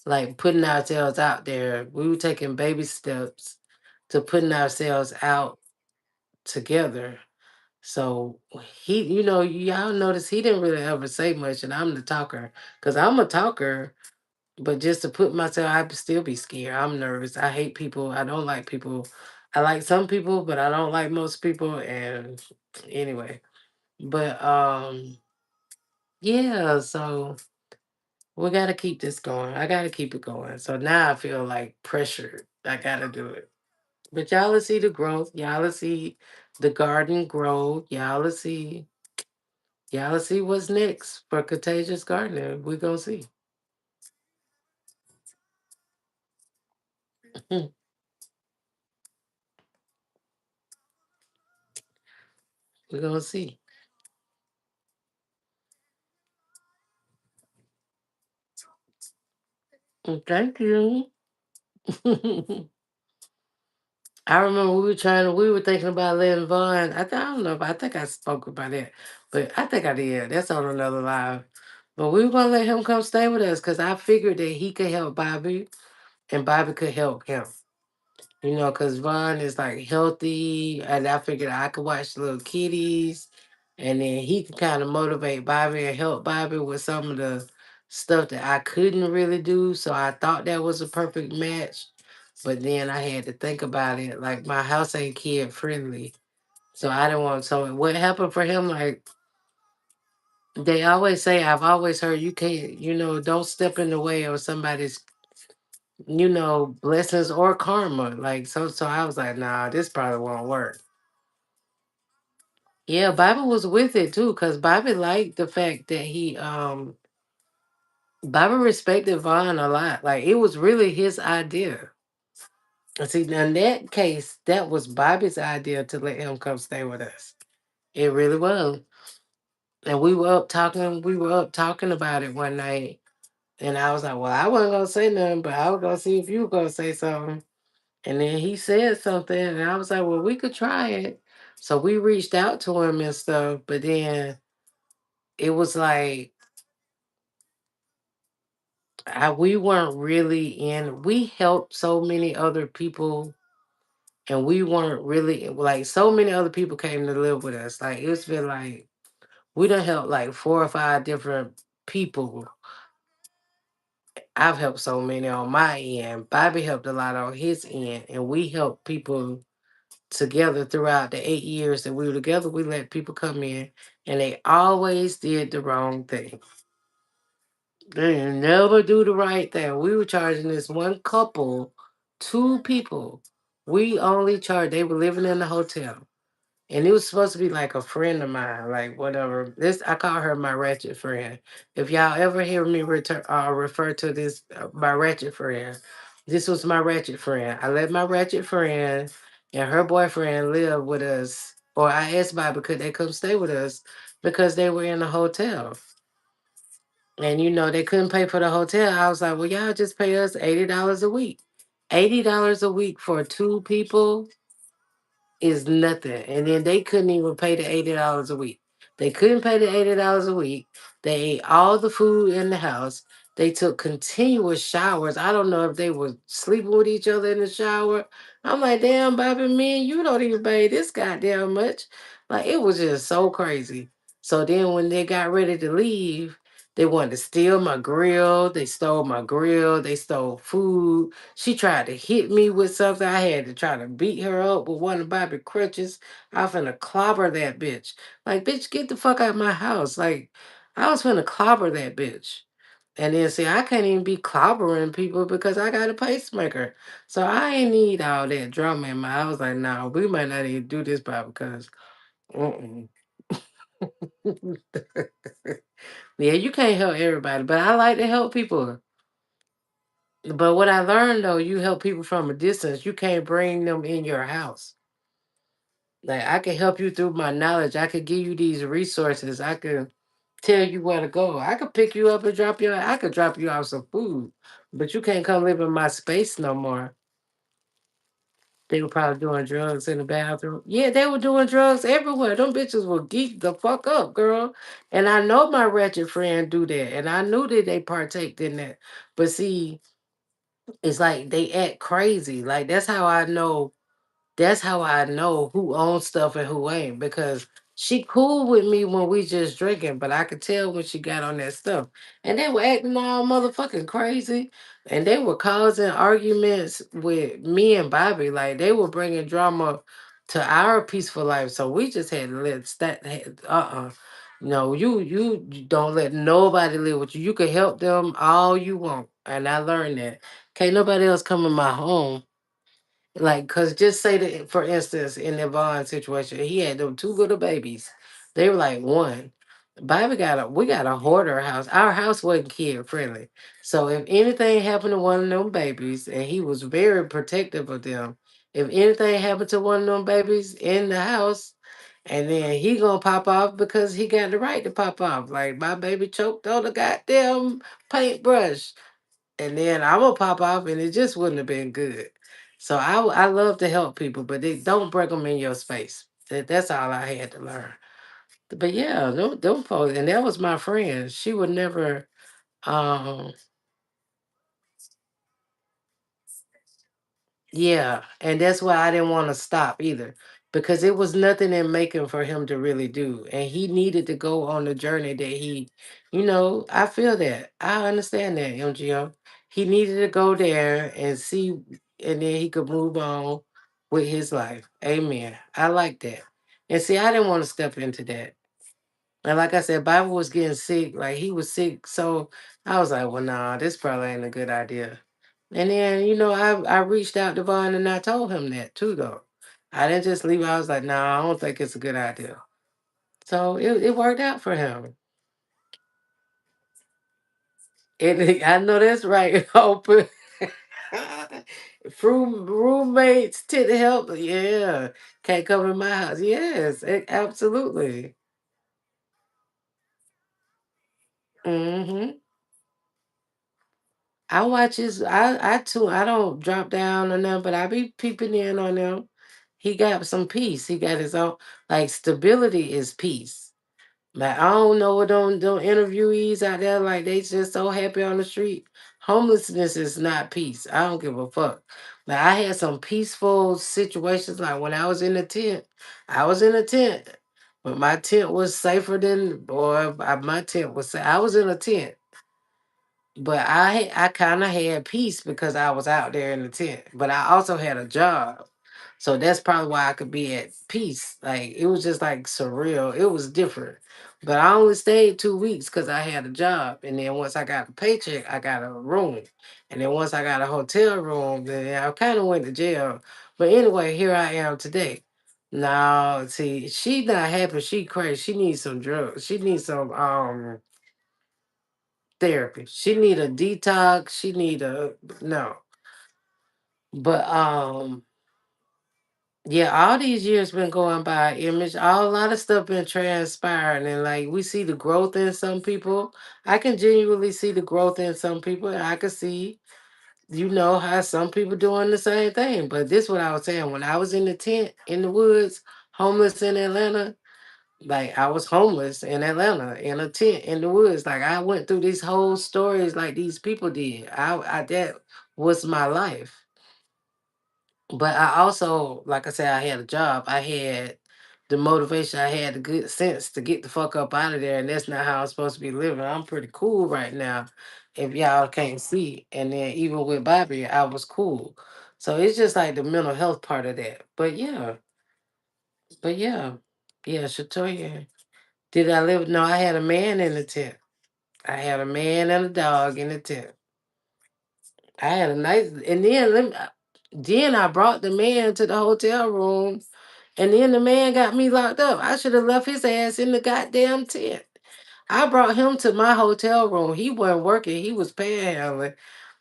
Like putting ourselves out there. We were taking baby steps to putting ourselves out. together. So y'all notice he didn't really ever say much, and I'm the talker, cause I'm a talker. But just to put myself, I'd still be scared. I'm nervous. I hate people. I don't like people. I like some people, but I don't like most people. And anyway, but yeah. So we got to keep this going. I got to keep it going. So now I feel like pressured. I got to do it. But y'all will see the growth. Y'all will see the garden grow. Y'all will see what's next for Contagious Gardening. We're gonna see. We're gonna see. Thank you. I remember we were thinking about letting Vaughn. I don't know, but I think I spoke about that. But I think I did. That's on another live. But we were gonna let him come stay with us because I figured that he could help Bobby and Bobby could help him. Because Vaughn is like healthy, and I figured I could watch the little kitties, and then he could kind of motivate Bobby and help Bobby with some of the stuff that I couldn't really do. So I thought that was a perfect match, but then I had to think about it. Like my house ain't kid friendly, so I didn't want. So what happened for him? Like they always say, I've always heard you can't, don't step in the way of somebody's blessings or karma. Like so I was like, nah, this probably won't work. Yeah, Bobby was with it too, because Bobby liked the fact that Bobby respected Vaughn a lot. Like it was really his idea. And see, now in that case, that was Bobby's idea to let him come stay with us. It really was. And we were up talking about it one night. And I was like, well, I wasn't gonna say nothing, but I was gonna see if you were gonna say something. And then he said something, and I was like, well, we could try it. So we reached out to him and stuff, but then it was like we weren't really in. We helped so many other people, and we weren't really like so many other people came to live with us. Like it's been like we done helped like 4 or 5 different people. I've helped so many on my end. Bobby helped a lot on his end, and we helped people together throughout the 8 years that we were together. We let people come in, and they always did the wrong thing. They didn't never do the right thing. We were charging this one couple, 2 people. We only charged. They were living in the hotel, and it was supposed to be like a friend of mine, like whatever. This I call her my ratchet friend. If y'all ever hear me refer to this my ratchet friend, this was my ratchet friend. I let my ratchet friend and her boyfriend live with us, or I asked Bobby could they come stay with us because they were in a hotel. And they couldn't pay for the hotel. I was like, well, y'all just pay us $80 a week. $80 a week for 2 people is nothing. And then they couldn't even pay the $80 a week. They couldn't pay the $80 a week. They ate all the food in the house. They took continuous showers. I don't know if they were sleeping with each other in the shower. I'm like, damn, Bobby, man, you don't even pay this goddamn much. Like, it was just so crazy. So then when they got ready to leave, they wanted to steal my grill. They stole my grill. They stole food. She tried to hit me with something. I had to try to beat her up with one of Bobby crutches. I finna clobber that bitch. Like, bitch, get the fuck out of my house. Like, I was finna clobber that bitch. And then see, I can't even be clobbering people because I got a pacemaker. So I ain't need all that drama in my. I was like, nah, we might not even do this, Bob, because mm-mm. Yeah, you can't help everybody, but I like to help people. But what I learned though, you help people from a distance. You can't bring them in your house. Like I can help you through my knowledge. I could give you these resources. I could tell you where to go. I could pick you up and drop you. I could drop you off some food, but you can't come live in my space no more. They were probably doing drugs in the bathroom. Yeah, they were doing drugs everywhere. Them bitches were geeked the fuck up, girl. And I know my wretched friend do that, and I knew that they partaked in that. But see, it's like they act crazy. Like that's how I know. That's how I know who owns stuff and who ain't, because she cool with me when we just drinking, but I could tell when she got on that stuff. And they were acting all motherfucking crazy. And they were causing arguments with me and Bobby. Like they were bringing drama to our peaceful life. So we just had to let that, no, you don't let nobody live with you. You can help them all you want. And I learned that. Can't nobody else come in my home, like, cause just say that, for instance, in the Vaughn situation, he had them two little babies. They were like one. Bobby we got a hoarder house. Our house wasn't kid friendly. So if anything happened to one of them babies, and he was very protective of them, if anything happened to one of them babies in the house, and then he gonna pop off because he got the right to pop off. Like my baby choked on the goddamn paintbrush, and then I will pop off, and it just wouldn't have been good. So I love to help people, but they don't break them in your space. That's all I had to learn. But yeah, don't folks, and that was my friend. She would never. Um, Yeah, and that's why I didn't want to stop either, because it was nothing in making for him to really do, and he needed to go on the journey that I feel that. I understand that, MGO. He needed to go there and see, and then he could move on with his life. Amen. I like that. And see, I didn't want to step into that. And like I said, Bible was getting sick, like he was sick. So I was like, well, nah, this probably ain't a good idea. And then, I reached out to Vaughn and I told him that too, though. I didn't just leave. I was like, nah, I don't think it's a good idea. So it worked out for him. And I know that's right. Open. Roommates to help. Yeah. Can't come in my house. Yes, absolutely. Hmm. I watch his. I too. I don't drop down on them, but I be peeping in on them. He got some peace. He got his own, like, stability is peace. Like I don't know what them interviewees out there, like they just so happy on the street. Homelessness is not peace. I don't give a fuck. Like I had some peaceful situations. Like when I was in the tent, I was in a tent, but my tent was safer than, boy. My tent was. I was in a tent, but I kind of had peace because I was out there in the tent. But I also had a job. So that's probably why I could be at peace. Like it was just like surreal. It was different. But I only stayed 2 weeks because I had a job. And then once I got a paycheck, I got a room. And then once I got a hotel room, then I kind of went to jail. But anyway, here I am today. Now, see, she not happy. She crazy. She needs some drugs. She needs some therapy. She need a detox. She need a no. But yeah, all these years been going by, Image. A lot of stuff been transpiring, and like we see the growth in some people. I can genuinely see the growth in some people, and I can see, how some people doing the same thing. But this what I was saying, when I was in the tent in the woods, homeless in Atlanta. Like I was homeless in Atlanta in a tent in the woods. Like I went through these whole stories like these people did. I that was my life. But I also, like I said, I had a job. I had the motivation. I had the good sense to get the fuck up out of there. And that's not how I'm supposed to be living. I'm pretty cool right now, if y'all can't see. And then even with Bobby, I was cool. So it's just like the mental health part of that. But yeah, yeah, Shatoya. Did I live? No, I had a man in the tent. I had a man and a dog in the tent. I had a nice, and then I brought the man to the hotel room, and then the man got me locked up. I should have left his ass in the goddamn tent. I brought him to my hotel room. He wasn't working. He was panhandling.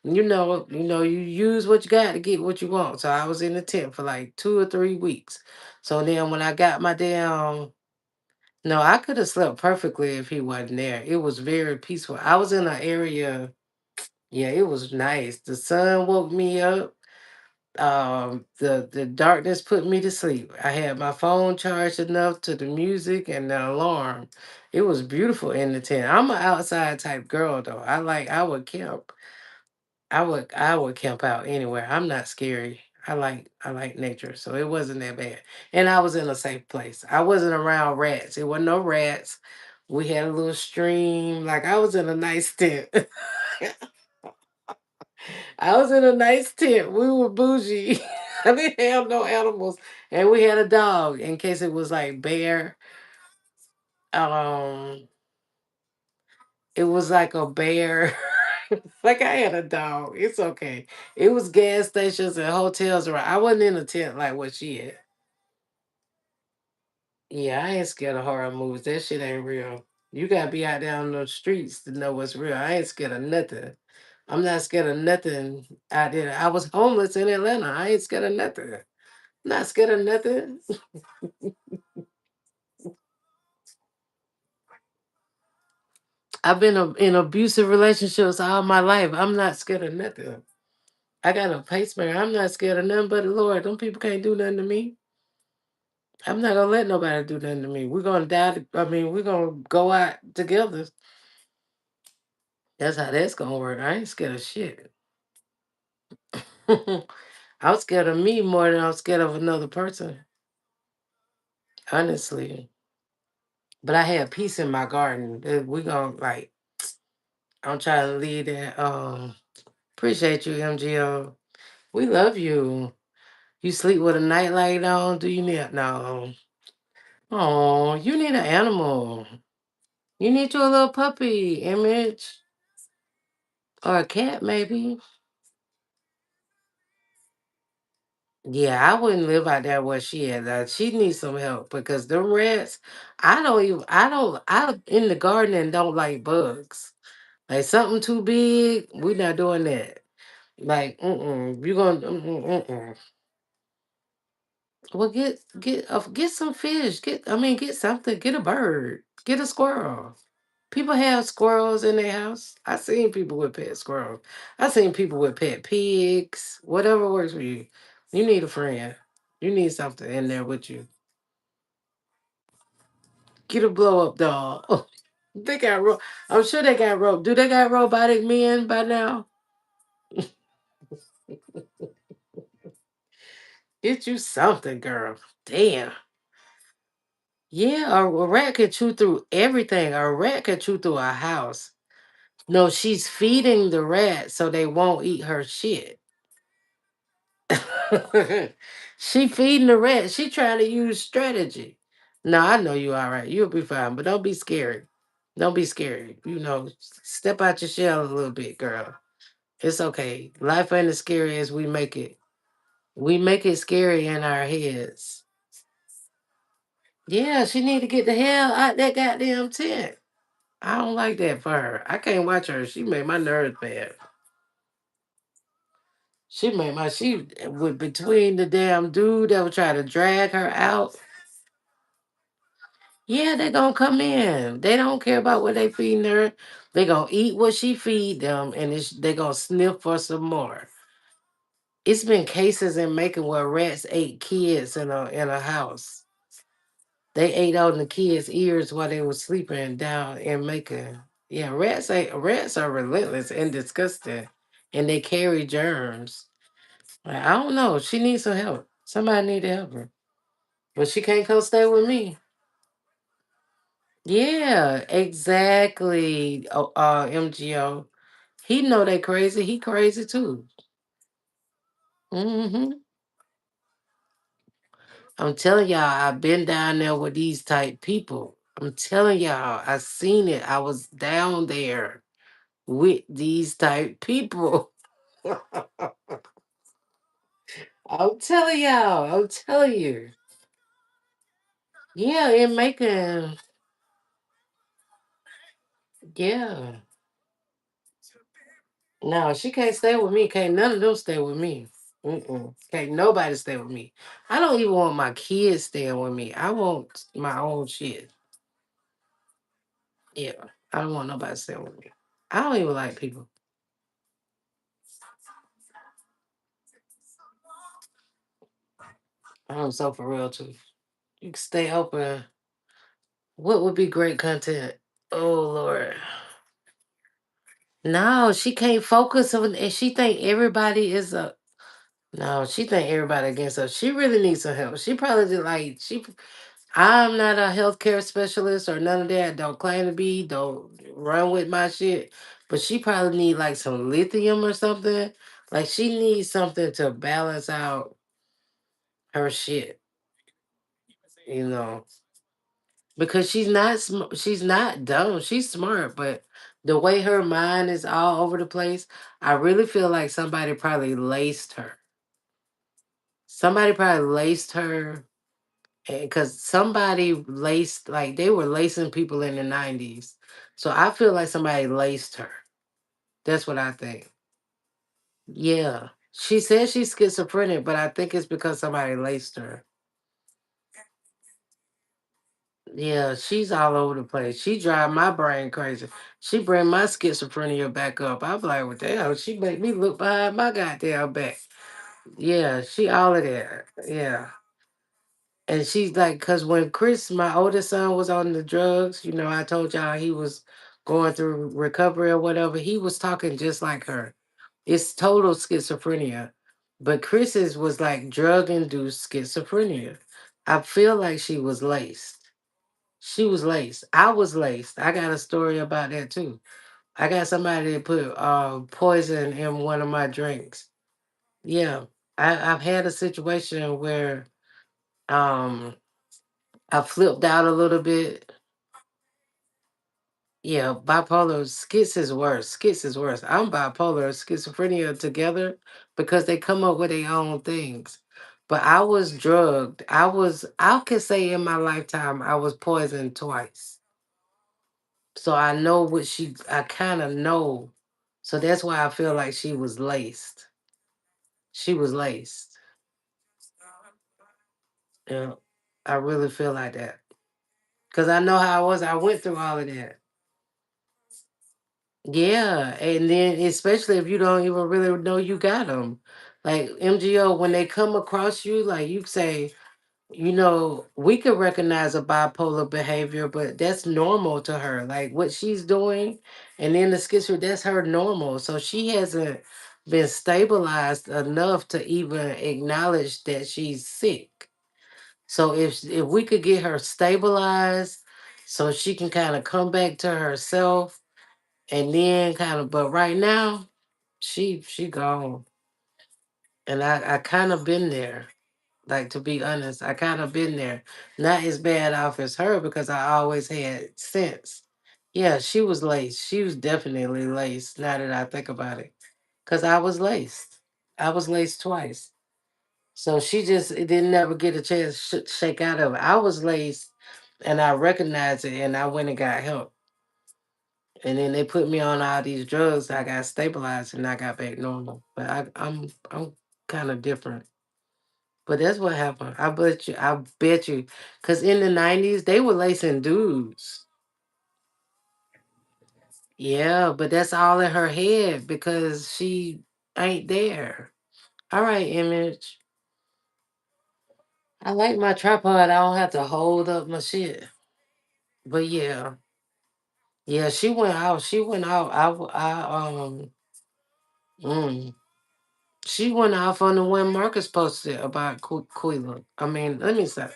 You use what you got to get what you want. So I was in the tent for like 2 or 3 weeks. So then when I got my damn, no, I could have slept perfectly if he wasn't there. It was very peaceful. I was in an area, yeah, it was nice. The sun woke me up. The darkness put me to sleep. I had my phone charged enough to the music and the alarm. It was beautiful in the tent. I'm an outside type girl though. I would camp. I would camp out anywhere. I'm not scary. I like nature, so it wasn't that bad. And I was in a safe place. I wasn't around rats. It wasn't no rats. We had a little stream. Like I was in a nice tent. I was in a nice tent. We were bougie. I didn't have no animals, and we had a dog in case it was like bear. Um, it was like a bear. Like I had a dog. It's okay. It was gas stations and hotels around. I wasn't in a tent like what she had. Yeah, I ain't scared of horror movies. That shit ain't real. You gotta be out there on the streets to know what's real. I ain't scared of nothing. I'm not scared of nothing out there. I was homeless in Atlanta. I ain't scared of nothing. Not scared of nothing. I've been in abusive relationships all my life. I'm not scared of nothing. I got a pacemaker. I'm not scared of nothing but the Lord. Them people can't do nothing to me. I'm not gonna let nobody do nothing to me. We're gonna die. I mean, we're gonna go out together. That's how that's gonna work. I ain't scared of shit. I'm scared of me more than I'm scared of another person. Honestly. But I had peace in my garden. We gonna like I'm trying to lead that. Appreciate you, MGO. We love you. You sleep with a nightlight on? Do you need no? Oh, you need an animal. You need you a little puppy, Image. Or a cat, maybe. Yeah, I wouldn't live out there where she is. She needs some help because the rats, I in the garden and don't like bugs. Like something too big, we not doing that. Like, you gonna, well, get some fish. Get something. Get a bird. Get a squirrel. People have squirrels in their house. I seen people with pet squirrels. I seen people with pet pigs. Whatever works for you. You need a friend. You need something in there with you. Get a blow up doll. Oh, they got I'm sure they got Do they got robotic men by now? Get you something, girl. Damn. Yeah, a rat could chew through everything. A rat could chew through a house. No, she's feeding the rat so they won't eat her shit. She feeding the rat. She trying to use strategy. No, I know you all right. You'll be fine, but don't be scary. Don't be scary. Step out your shell a little bit, girl. It's okay. Life ain't as scary as we make it. We make it scary in our heads. Yeah, she need to get the hell out that goddamn tent. I don't like that for her. I can't watch her. She made my nerves bad. She with between the damn dude that would try to drag her out. Yeah, they gonna come in. They don't care about what they feeding her. They gonna eat what she feed them, and they gonna sniff for some more. It's been cases in Macon where rats ate kids in a house. They ate on the kids' ears while they were sleeping down in Macon. Yeah, rats are relentless and disgusting, and they carry germs. Like, I don't know. She needs some help. Somebody need to help her, but she can't come stay with me. Yeah, exactly. MGO. He know they crazy. He crazy too. hmm I'm telling y'all, I've been down there with these type people. I'm telling y'all, I seen it. I was down there with these type people. I'm telling y'all. I'm telling you. Yeah, in Macon. Yeah. No, she can't stay with me. Can't none of them stay with me. Can't nobody stay with me. I don't even want my kids staying with me. I want my own shit. Yeah. I don't want nobody staying with me. I don't even like people. I'm so for real too. You can stay open. What would be great content? Oh Lord. No, she can't focus on and she think everybody is a No, she think everybody against her. She really needs some help. She probably did like she. I'm not a healthcare specialist or none of that. Don't claim to be. Don't run with my shit. But she probably need like some lithium or something. Like she needs something to balance out her shit. You know, because she's not dumb. She's smart, but the way her mind is all over the place, I really feel like somebody probably laced her. Somebody probably laced her because somebody laced like they were lacing people in the 90s. So I feel like somebody laced her. That's what I think. Yeah. She says she's schizophrenic, but I think it's because somebody laced her. Yeah, she's all over the place. She drive my brain crazy. She bring my schizophrenia back up. I'm like, what the hell? She make me look behind my goddamn back. Yeah, she all of that. Yeah. And she's like, cause when Chris, my oldest son, was on the drugs, I told y'all he was going through recovery or whatever. He was talking just like her. It's total schizophrenia. But Chris's was like drug induced schizophrenia. I feel like she was laced. She was laced. I was laced. I got a story about that too. I got somebody that put poison in one of my drinks. Yeah. I've had a situation where um I flipped out a little bit. Yeah, bipolar skits is worse. Skits is worse. I'm bipolar, schizophrenia together because they come up with their own things. But I was drugged. I could say in my lifetime, I was poisoned twice. So I kind of know. So that's why I feel like she was laced. She was laced. Yeah, I really feel like that. Because I know how I was. I went through all of that. Yeah, and then especially if you don't even really know you got them. Like MGO, when they come across you, like you say, we could recognize a bipolar behavior, but that's normal to her. Like what she's doing, and then the schizophrenia, that's her normal. So she hasn't been stabilized enough to even acknowledge that she's sick. So if we could get her stabilized, so she can kind of come back to herself and then kind of but right now she gone and I kind of been there, like to be honest, I kind of been there, not as bad off as her because I always had sense. Yeah, she was laced, she was definitely laced now that I think about it, because I was laced twice. So she just it didn't never get a chance to shake out of it. I was laced and I recognized it and I went and got help. And then they put me on all these drugs. I got stabilized and I got back normal. But I'm kind of different. But that's what happened. I bet you. Cause in the 90s, they were lacing dudes. Yeah, but that's all in her head because she ain't there. All right, Image. I like my tripod. I don't have to hold up my shit. But yeah. Yeah, she went out. She went out. Mm. She went off on the one Marcus posted about Quila. I mean, let me say.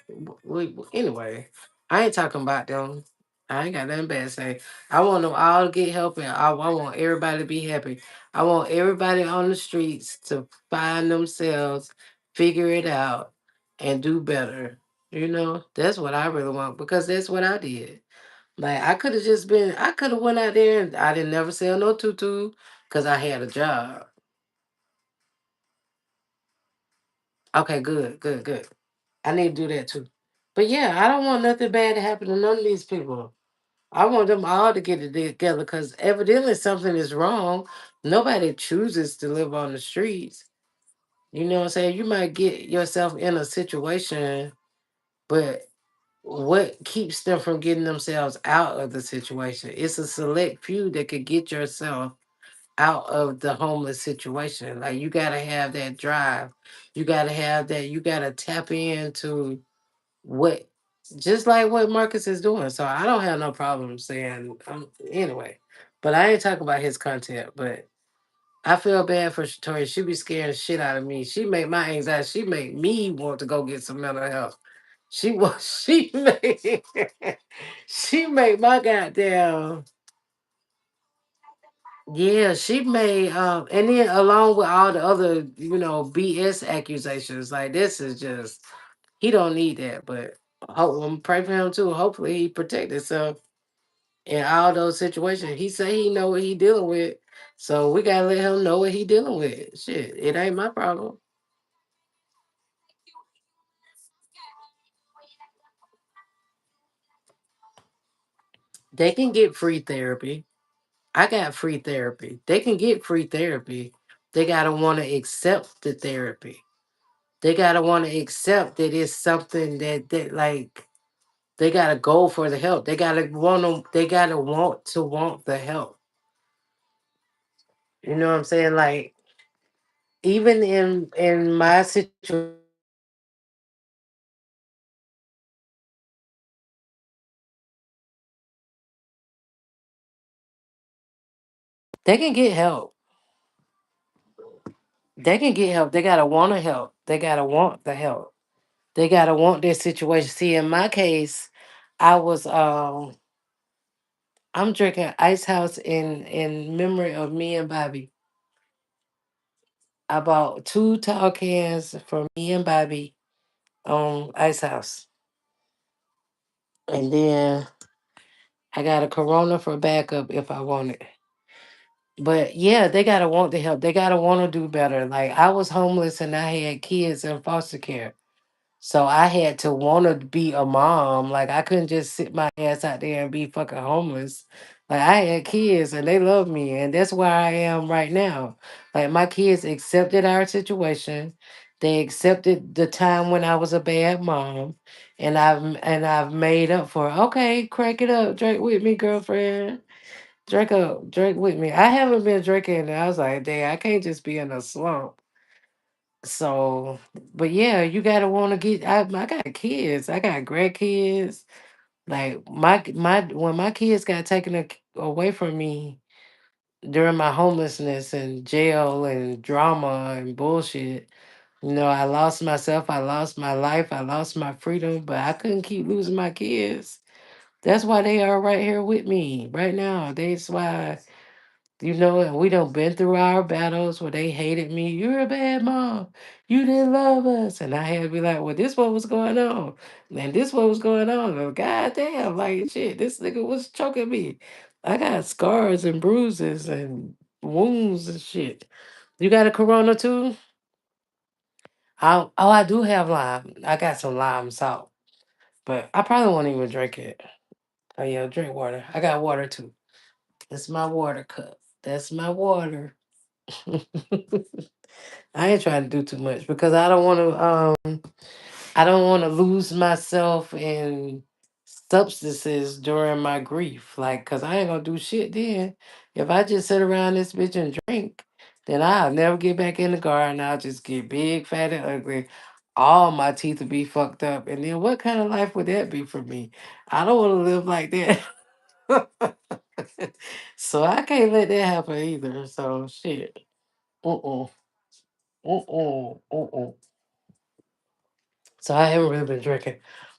Anyway, I ain't talking about them. I ain't got nothing bad to say. I want them all to get help and I want everybody to be happy. I want everybody on the streets to find themselves, figure it out, and do better. That's what I really want because that's what I did. Like I could have went out there and I didn't never sell no tutu because I had a job. Okay, good, good, good. I need to do that too. But yeah, I don't want nothing bad to happen to none of these people. I want them all to get it together because evidently something is wrong. Nobody chooses to live on the streets. You know what I'm saying? You might get yourself in a situation, but what keeps them from getting themselves out of the situation? It's a select few that could get yourself out of the homeless situation. Like you gotta have that drive. You gotta have that. You gotta tap into what, just like what Marcus is doing. So I don't have no problem saying anyway. But I ain't talking about his content. But I feel bad for Tori. She be scaring the shit out of me. She make my anxiety. She make me want to go get some mental health. She was she make she make my goddamn yeah, she made and then along with all the other, BS accusations, like this is just he don't need that, but I'm praying for him too. Hopefully he protect himself in all those situations. He say he know what he dealing with. So we gotta let him know what he dealing with. Shit, it ain't my problem. They can get free therapy. I got free therapy. They can get free therapy. They gotta want to accept the therapy. They gotta want to accept that it's something that like they gotta go for the help. They gotta want to. They gotta want the help. You know what I'm saying? Like even in my situation, they can get help. They can get help. They gotta want to help. They gotta want the help. They gotta want their situation. See, in my case, I was I'm drinking Ice House in memory of me and Bobby. I bought two tall cans for me and Bobby on Ice House, and then I got a Corona for backup if I want it. But yeah, they gotta want the help. They gotta want to do better. Like I was homeless and I had kids in foster care. So I had to want to be a mom. Like I couldn't just sit my ass out there and be fucking homeless. Like I had kids and they love me, and that's where I am right now. Like my kids accepted our situation. They accepted the time when I was a bad mom, and I've made up for it. Okay, crack it up, drink with me, girlfriend. Drink up, drink with me. I haven't been drinking, and I was like, dang, I can't just be in a slump. So, but yeah, you gotta want to get. I got kids. I got grandkids. Like my when my kids got taken away from me during my homelessness and jail and drama and bullshit. I lost myself. I lost my life. I lost my freedom. But I couldn't keep losing my kids. That's why they are right here with me right now. That's why. And we done been through our battles where they hated me. You're a bad mom. You didn't love us. And I had to be like, well, this what was going on. And this what was going on. And God damn, like shit, this nigga was choking me. I got scars and bruises and wounds and shit. You got a corona too? I do have lime. I got some lime salt. But I probably won't even drink it. Oh yeah, drink water. I got water too. That's my water cup. That's my water. I ain't trying to do too much because I don't want to lose myself in substances during my grief. Like, cause I ain't gonna do shit then. If I just sit around this bitch and drink, then I'll never get back in the garden. I'll just get big, fat, and ugly. All my teeth will be fucked up. And then what kind of life would that be for me? I don't want to live like that. So I can't let that happen either. So shit. Uh-uh. Uh-uh. Uh-uh. So I haven't really been drinking,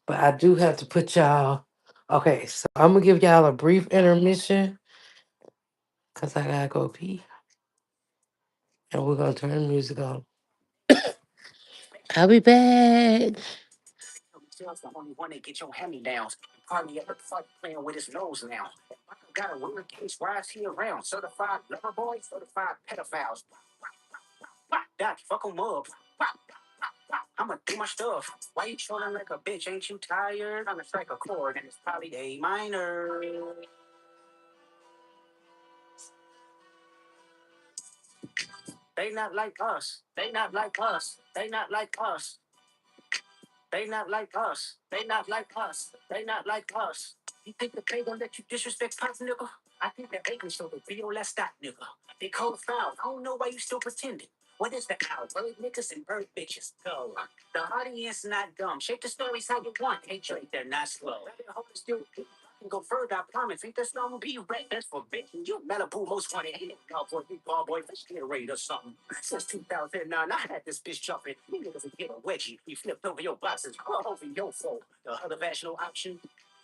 but I do have to put y'all. Okay, so I'm gonna give y'all a brief intermission because I gotta go pee, and we're gonna turn the music on. I'll be back. Go further, I promise. Ain't this song be red? That's forbidden. You Malibu most wanted. Ain't no cowboy, big ball boy, let's get ready or something. Since 2009, I had this bitch jumping. You niggas would get a wedgie. You flipped over your boxes, all over your fault. The other vaginal option.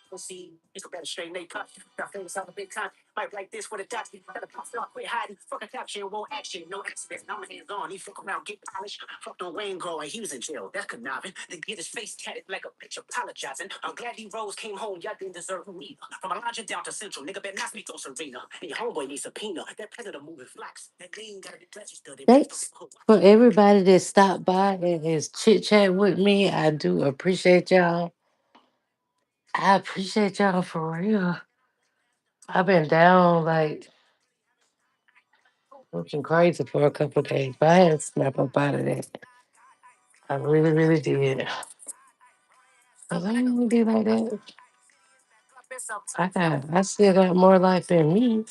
We'll see. It's a better straight name cut. Got famous out the big time. Might like this for the dots. Gotta pop start, quit hiding. Fuck a caption, won't action. No accidents. Now my hands on. He fuck around, get polished. Fucked on Wayne Grow and he was in jail. That's conniving. Then get his face tatted like a bitch apologizing. I'm glad he rose, came home. Y'all didn't deserve me. From Elijah down to Central. Nigga better not speak to Serena. And your homeboy needs subpoena. That predator moving flocks. That name gotta be registered. Thanks for everybody that stopped by and is chit chat with me. I do appreciate y'all. I appreciate y'all for real. I've been down like looking crazy for a couple of days, but I had to snap up out of that. I really, really did. Cause I ain't gonna be like that. I still got more life in me.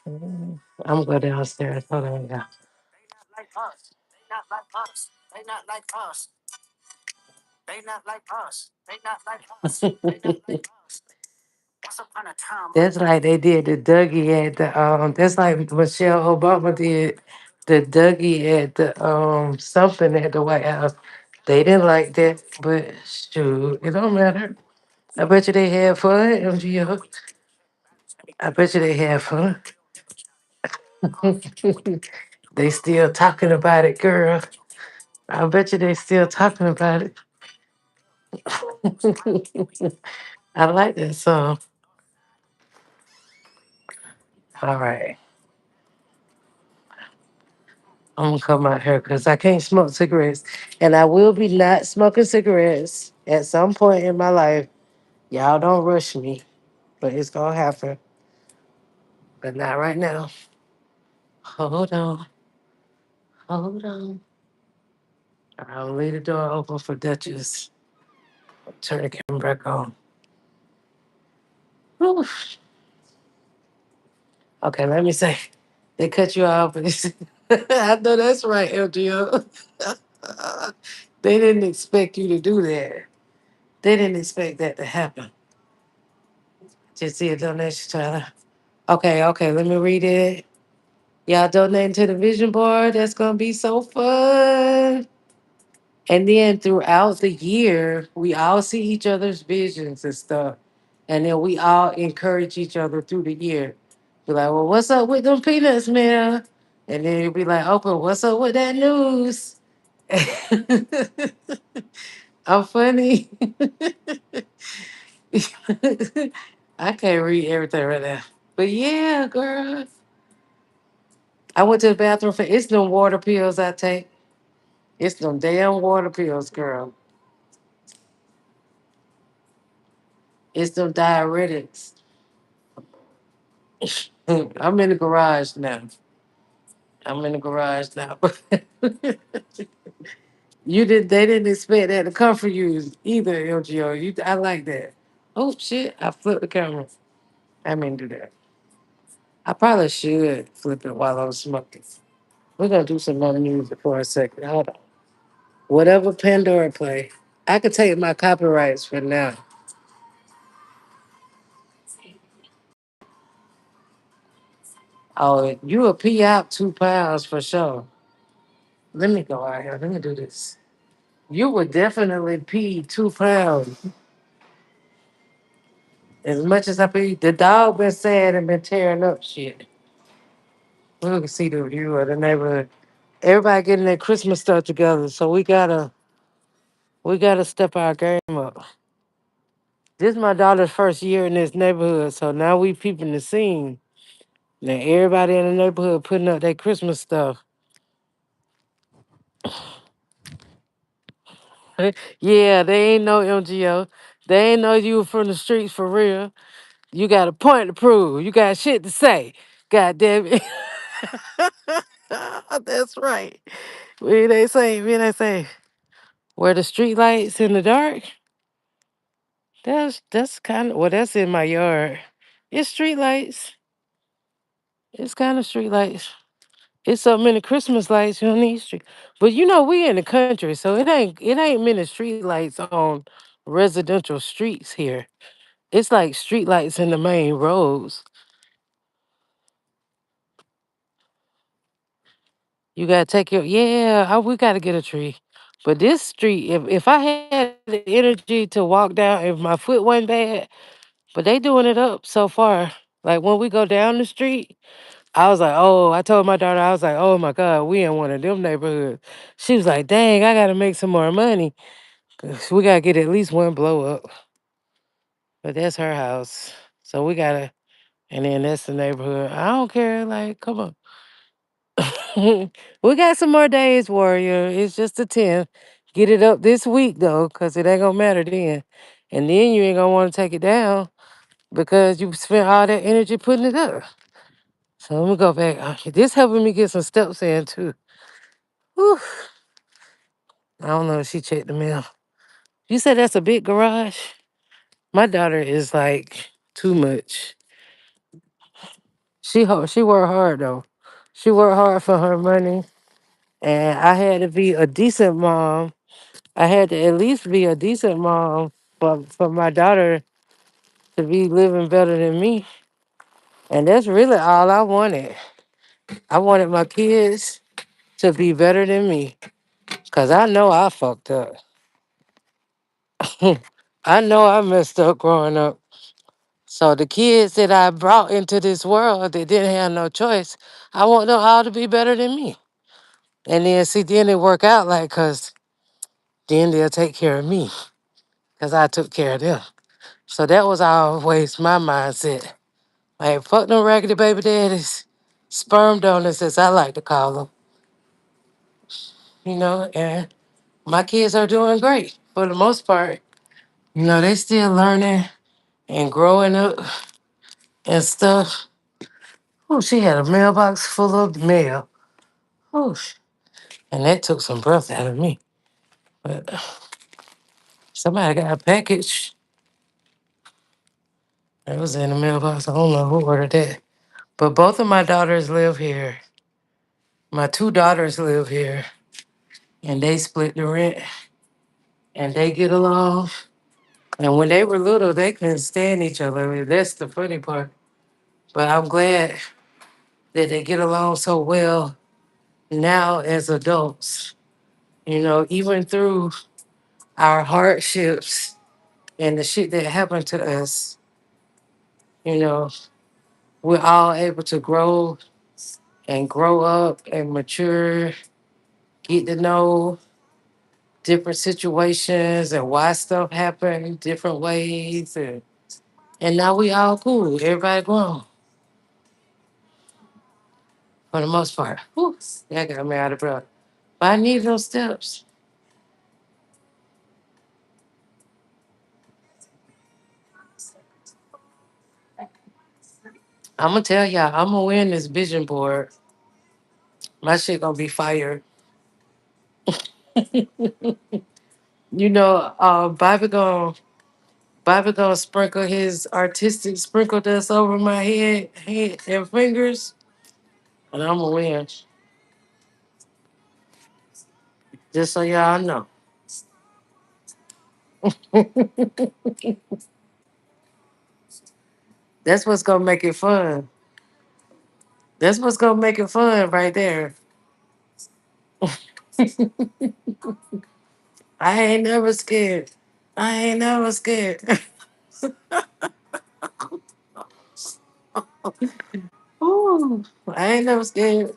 I'm gonna go downstairs. Hold on, y'all. Like us. They not like us. They not like us. They not like us. They not like us. They not like us. Once upon a time. That's like they did the Dougie at the that's like Michelle Obama did the Dougie at the something at the White House. They didn't like that, but shoot, it don't matter. I bet you they had fun, MGO. I bet you they had fun. They still talking about it, girl. I bet you they still talking about it. I like that song. All right. I'm gonna come out here because I can't smoke cigarettes. And I will be not smoking cigarettes at some point in my life. Y'all don't rush me, but it's gonna happen. But not right now. Hold on. Hold on. I'll leave the door open for Duchess. Turn the camera back on. Whew. Okay, let me say. They cut you off. I know that's right, LGO. They didn't expect you to do that. They didn't expect that to happen. Just see a donation, Tyler. Okay, okay, let me read it. Y'all donating to the vision board. That's gonna be so fun. And then throughout the year, we all see each other's visions and stuff. And then we all encourage each other through the year. Be like, well, what's up with them peanuts, man? And then you'll be like, Oprah, what's up with that news? I'm funny. I can't read everything right now. But yeah, girl. I went to the bathroom for it's them water pills I take. It's them damn water pills, girl. It's them diuretics. I'm in the garage now. I'm in the garage now. They didn't expect that to come for you either, LGO. I like that. Oh shit, I flipped the camera. I mean do that. I probably should flip it while I'm smoking. We're gonna do some more music for a second. Hold on. Whatever Pandora play. I could take my copyrights for now. Oh, you will pee out 2 pounds for sure. Let me go out here. Let me do this. You would definitely pee 2 pounds. As much as I pee, the dog been sad and been tearing up shit. We can see the view of the neighborhood. Everybody getting their Christmas stuff together, so we gotta step our game up. This is my daughter's first year in this neighborhood, so now we peeping the scene. Now everybody in the neighborhood putting up their Christmas stuff. Yeah, they ain't no MGO. They ain't know you were from the streets for real. You got a point to prove. You got shit to say. God damn it. That's right. When they say, where the street lights in the dark? That's kind of well, that's in my yard. It's street lights. It's kind of street lights. It's so many Christmas lights you don't need street. But you know we in the country, so it ain't many street lights on residential streets here. It's like street lights in the main roads. You gotta take your we gotta get a tree. But this street, if I had the energy to walk down, if my foot wasn't bad, but they doing it up so far. Like when we go down the street, I was like, oh, I told my daughter, I was like, oh my God, we in one of them neighborhoods. She was like, dang, I gotta make some more money. 'Cause we gotta get at least one blow up. But that's her house. So we gotta, and then that's the neighborhood. I don't care. Like, come on. We got some more days, Warrior. It's just the 10th. Get it up this week, though, because it ain't going to matter then. And then you ain't going to want to take it down because you spent all that energy putting it up. So let me go back. This helping me get some steps in, too. Whew. I don't know if she checked the mail. You said that's a big garage? My daughter is like too much. She worked hard, though. She worked hard for her money. And I had to be a decent mom. I had to at least be a decent mom for my daughter to be living better than me. And that's really all I wanted. I wanted my kids to be better than me. Cause I know I fucked up. I know I messed up growing up. So the kids that I brought into this world that didn't have no choice, I want them all to be better than me. And then see, then it work out like cause then they'll take care of me. Cause I took care of them. So that was always my mindset. Like, fuck them raggedy baby daddies, sperm donors, as I like to call them, and my kids are doing great for the most part. They still learning and growing up and stuff. Oh, she had a mailbox full of mail. Oh, and that took some breath out of me. But somebody got a package that was in the mailbox. I don't know who ordered that. But both of my daughters live here. My two daughters live here, and they split the rent, and they get along. And when they were little, they couldn't stand each other. That's the funny part. But I'm glad that they get along so well now as adults. Even through our hardships and the shit that happened to us, you know, we're all able to grow and grow up and mature, get to know different situations and why stuff happened different ways. And now we all cool. Everybody grown for the most part. Whew, that got me out of breath. But I need those steps. I'm gonna tell y'all, I'm gonna win this vision board. My shit gonna be fire. Bobby gonna sprinkle his artistic sprinkle dust over my head and fingers, and I'm gonna win. Just so y'all know. That's what's gonna make it fun. That's what's gonna make it fun right there. I ain't never scared. I ain't never scared. Ooh, I ain't never scared.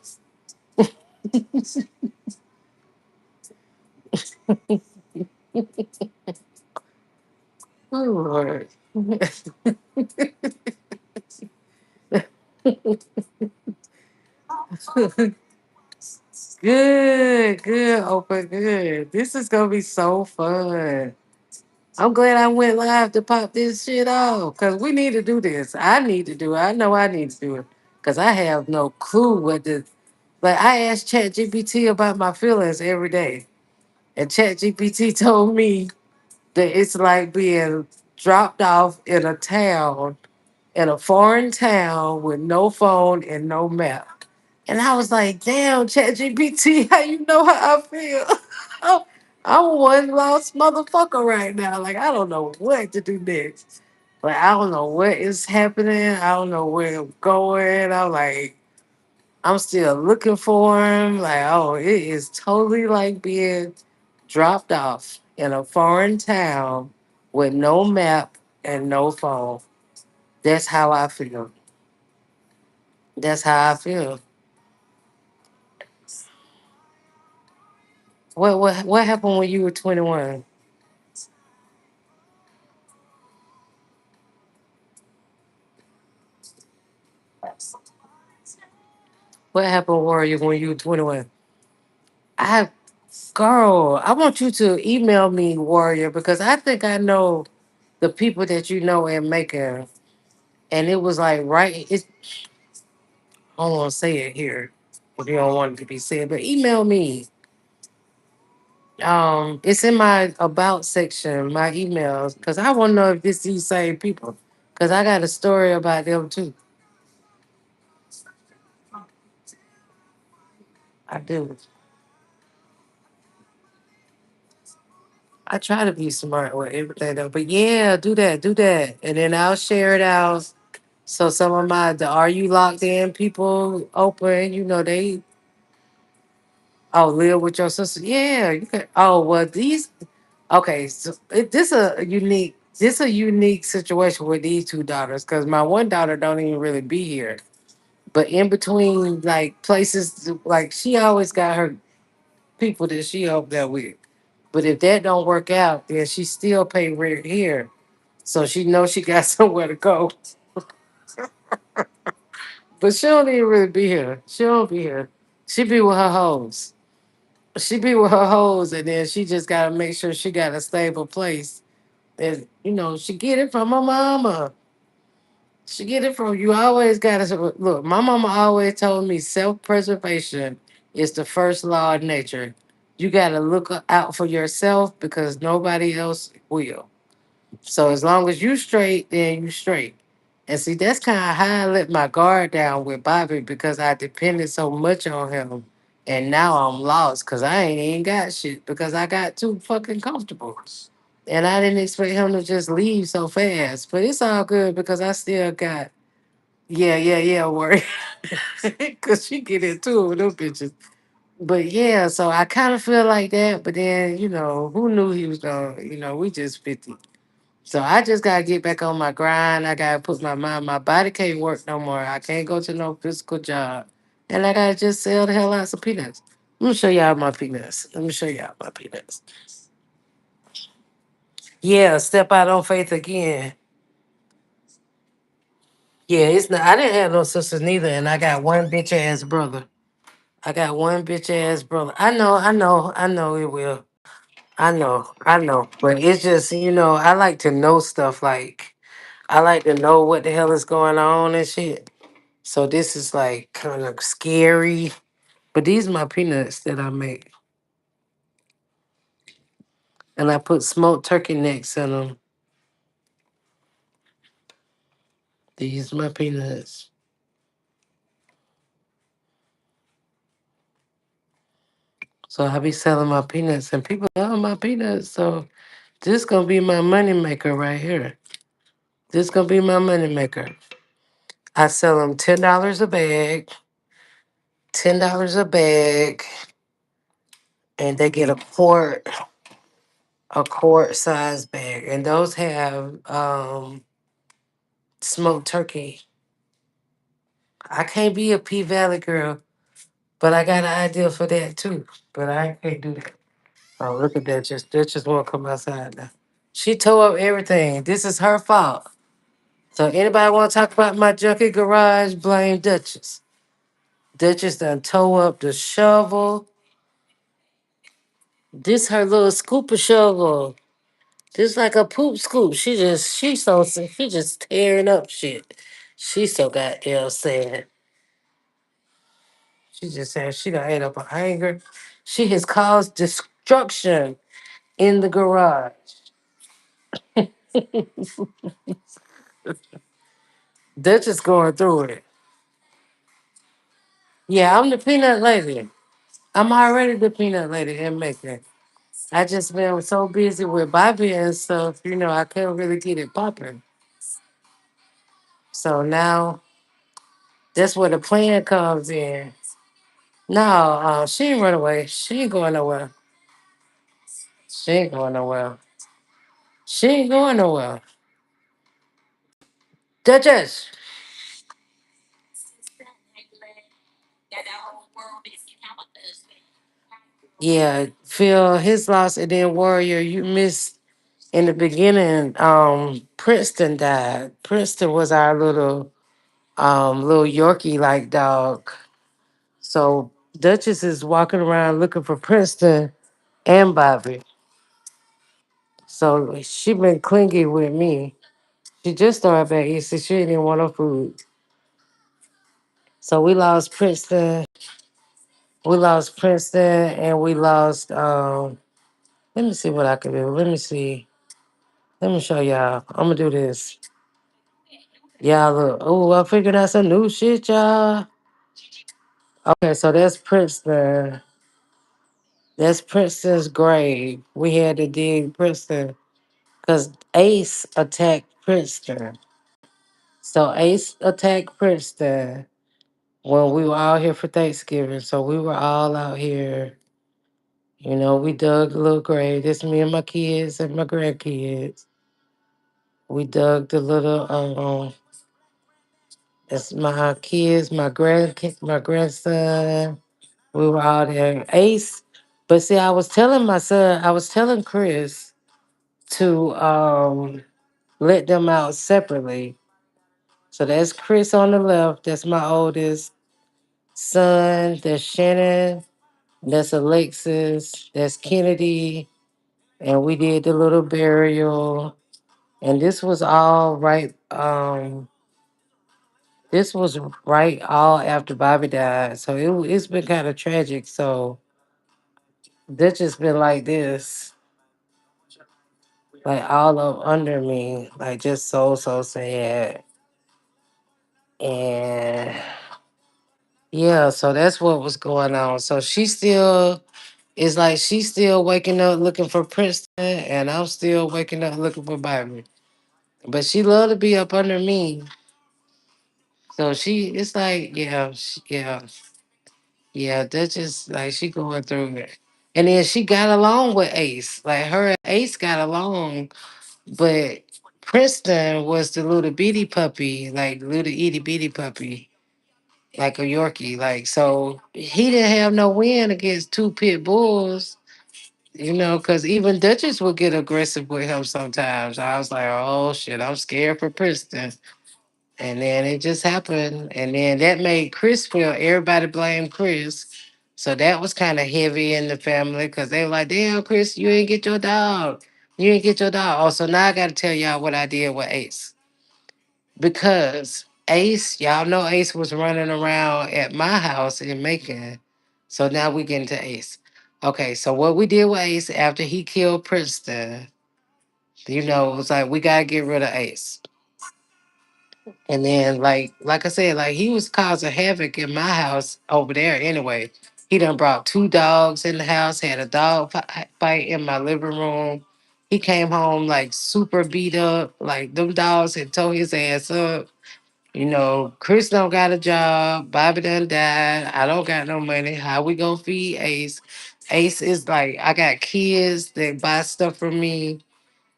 Oh Lord. Good, good, Oprah, good. This is gonna be so fun. I'm glad I went live to pop this shit off because we need to do this. I need to do it. I know I need to do it because I have no clue what the like. I ask ChatGPT about my feelings every day, and ChatGPT told me that it's like being dropped off in a foreign town with no phone and no map. And I was like, damn, ChatGPT, how you know how I feel? I'm one lost motherfucker right now. Like, I don't know what to do next. But I don't know what is happening. I don't know where I'm going. I'm like, I'm still looking for him. Like, oh, it is totally like being dropped off in a foreign town with no map and no phone. That's how I feel. That's how I feel. What happened when you were 21? What happened, Warrior, when you were 21? I Girl, I want you to email me, Warrior, because I think I know the people that you know in Macon. And it was like right it's I don't want to say it here if you don't want it to be said, but email me. It's in my about section, my emails, because I want to know if it's these same people. Because I got a story about them too. I do. I try to be smart with everything though. But yeah, do that. And then I'll share it out. So some of the Are You Locked In people open, they live with your sister. Yeah, you can. Oh, well, these, okay, so this a unique situation with these two daughters because my one daughter don't even really be here. But in between like places, like she always got her people that she up there with. But if that don't work out, then she still pay rent here. So she knows she got somewhere to go. But she don't even really be here. She don't be here. She be with her hoes. She be with her hoes, and then she just gotta make sure she got a stable place. And she get it from her mama. She get it from you. Always gotta look. My mama always told me self-preservation is the first law of nature. You gotta look out for yourself because nobody else will. So as long as you straight, then you straight. And see, that's kind of how I let my guard down with Bobby because I depended so much on him. And now I'm lost because I ain't even got shit because I got too fucking comfortable. And I didn't expect him to just leave so fast. But it's all good because I still got, yeah, worry. Because she get into it with them bitches. But yeah, so I kind of feel like that. But then, who knew he was going to, we just 50. So I just gotta get back on my grind. I gotta put my mind, my body can't work no more. I can't go to no physical job. And I gotta just sell the hell out some peanuts. Let me show y'all my peanuts. Let me show y'all my peanuts. Yeah, step out on faith again. Yeah, it's not I didn't have no sisters neither, and I got one bitch ass brother. I got one bitch ass brother. I know it will. I know. But it's just, I like to know stuff like I like to know what the hell is going on and shit. So this is like kind of scary. But these are my peanuts that I make. And I put smoked turkey necks in them. These are my peanuts. So I be selling my peanuts and people love my peanuts. So this gonna be my money maker right here. This gonna be my money maker. I sell them $10 a bag, $10 a bag, and they get a quart size bag. And those have smoked turkey. I can't be a P Valley girl, but I got an idea for that too. But I can't do that. Oh, look at that! That just won't come outside now. She tore up everything. This is her fault. So anybody want to talk about my junky garage? Blame Duchess. Duchess done tore up the shovel. This her little scooper shovel. This like a poop scoop. She just tearing up shit. She so goddamn sad. She just said she done ate up her anger. She has caused destruction in the garage. They're just going through it. Yeah, I'm the peanut lady. I'm already the peanut lady in Macon. I just been so busy with Bobby and stuff, I couldn't really get it popping. So now that's where the plan comes in. No, she ain't run away. She ain't going nowhere. She ain't going nowhere. She ain't going nowhere. Duchess. Yeah, Phil, his loss, and then Warrior, you missed in the beginning. Princeton died. Princeton was our little Yorkie like dog. So Duchess is walking around looking for Princeton and Bobby. So she been clingy with me. She just started back east. She didn't even want no food. So we lost Princeton. We lost Princeton and we lost let me see what I can do. Let me see. Let me show y'all. I'm gonna do this. Y'all look. Oh, I figured out some new shit, y'all. Okay, so that's Princeton. That's Princeton's grave. We had to dig Princeton because Ace attacked Princeton. So Ace attacked Princeton when we were out here for Thanksgiving. So we were all out here. We dug the little grave. This me and my kids and my grandkids. We dug the little it's my kids, my grandson. We were all there. Ace. But see, I was telling Chris to let them out separately. So that's Chris on the left. That's my oldest son. That's Shannon. That's Alexis. That's Kennedy. And we did the little burial. And this was all right. This was right all after Bobby died. So it's been kind of tragic. So that's just been like this, like all up under me, like just so sad. And yeah, so that's what was going on. So she still it's like she's still waking up looking for Princeton, and I'm still waking up looking for Bobby. But she love to be up under me. So it's like, yeah, yeah, that's just like she going through it. And then she got along with Ace. Like her and Ace got along, but Princeton was the little bitty puppy, like little itty bitty puppy, like a Yorkie. Like, so he didn't have no win against two pit bulls, because even Duchess would get aggressive with him sometimes. I was like, oh shit, I'm scared for Princeton. And then it just happened. And then that made Chris feel everybody blamed Chris. So that was kind of heavy in the family because they were like, damn, Chris, you ain't get your dog. You ain't get your dog. Oh, so now I got to tell y'all what I did with Ace. Because Ace, y'all know Ace was running around at my house in Macon. So now we get into Ace. Okay, so what we did with Ace after he killed Princeton, it was like, we got to get rid of Ace. And then, like I said, like he was causing havoc in my house over there. Anyway, he done brought two dogs in the house. Had a dog fight in my living room. He came home like super beat up. Like them dogs had tore his ass up. Chris don't got a job. Bobby done died. I don't got no money. How we gonna feed Ace? Ace is like, I got kids that buy stuff from me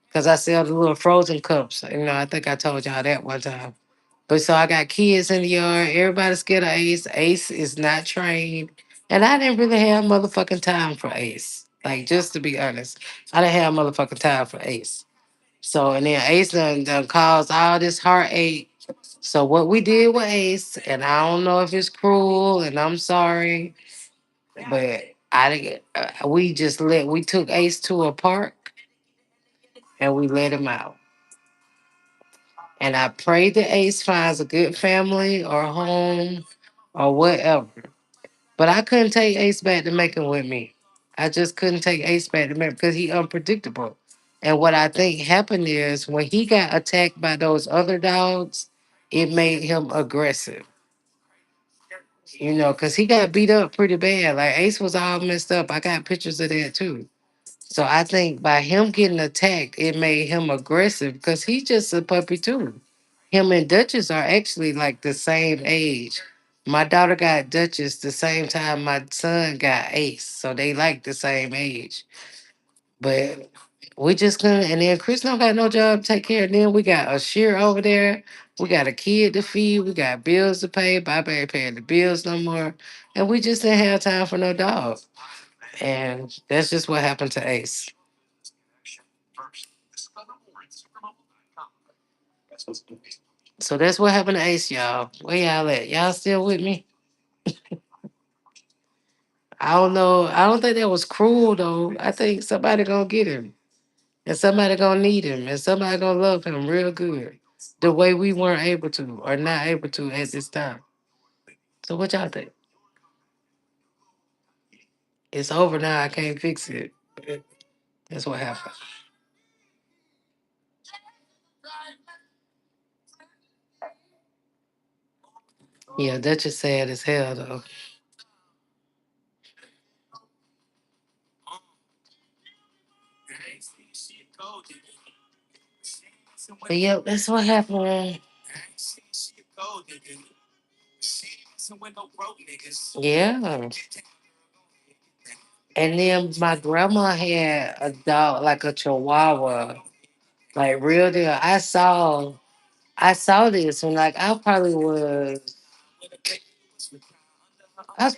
because I sell the little frozen cups. I think I told y'all that one time. But so I got kids in the yard. Everybody's scared of Ace. Ace is not trained. And I didn't really have motherfucking time for Ace. Like, just to be honest, I didn't have motherfucking time for Ace. So, and then Ace done caused all this heartache. So, what we did with Ace, and I don't know if it's cruel, and I'm sorry, but we took Ace to a park and we let him out. And I pray that Ace finds a good family or home or whatever. But I couldn't take Ace back to Macon with me. I just couldn't take Ace back to Macon because he unpredictable. And what I think happened is when he got attacked by those other dogs, it made him aggressive. Because he got beat up pretty bad. Like Ace was all messed up. I got pictures of that too. So I think by him getting attacked, it made him aggressive because he's just a puppy too. Him and Duchess are actually like the same age. My daughter got Duchess the same time my son got Ace, so they like the same age. But we just couldn't. And then Chris don't got no job to take care of them. We got a shear over there. We got a kid to feed. We got bills to pay. Bobby ain't paying the bills no more. And we just didn't have time for no dog. And that's just what happened to Ace. So that's what happened to Ace, y'all. Where y'all at? Y'all still with me? I don't know. I don't think that was cruel though. I think somebody gonna get him. And somebody gonna need him. And somebody gonna love him real good. The way we weren't able to or not able to at this time. So what y'all think? It's over now. I can't fix it. That's what happened. Yeah, that's just sad as hell though. But yep, that's what happened. Yeah. And then my grandma had a dog like a chihuahua. Like real deal. I saw this when like I was probably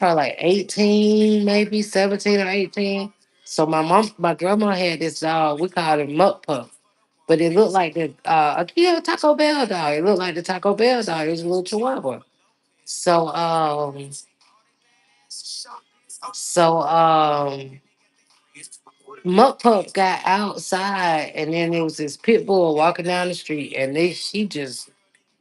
like 18, maybe 17 or 18. So my grandma had this dog. We called him Mutt Pup. But it looked like the Taco Bell dog. It looked like the Taco Bell dog. It was a little chihuahua. So so Mutt Pup got outside and then there was this pit bull walking down the street and she just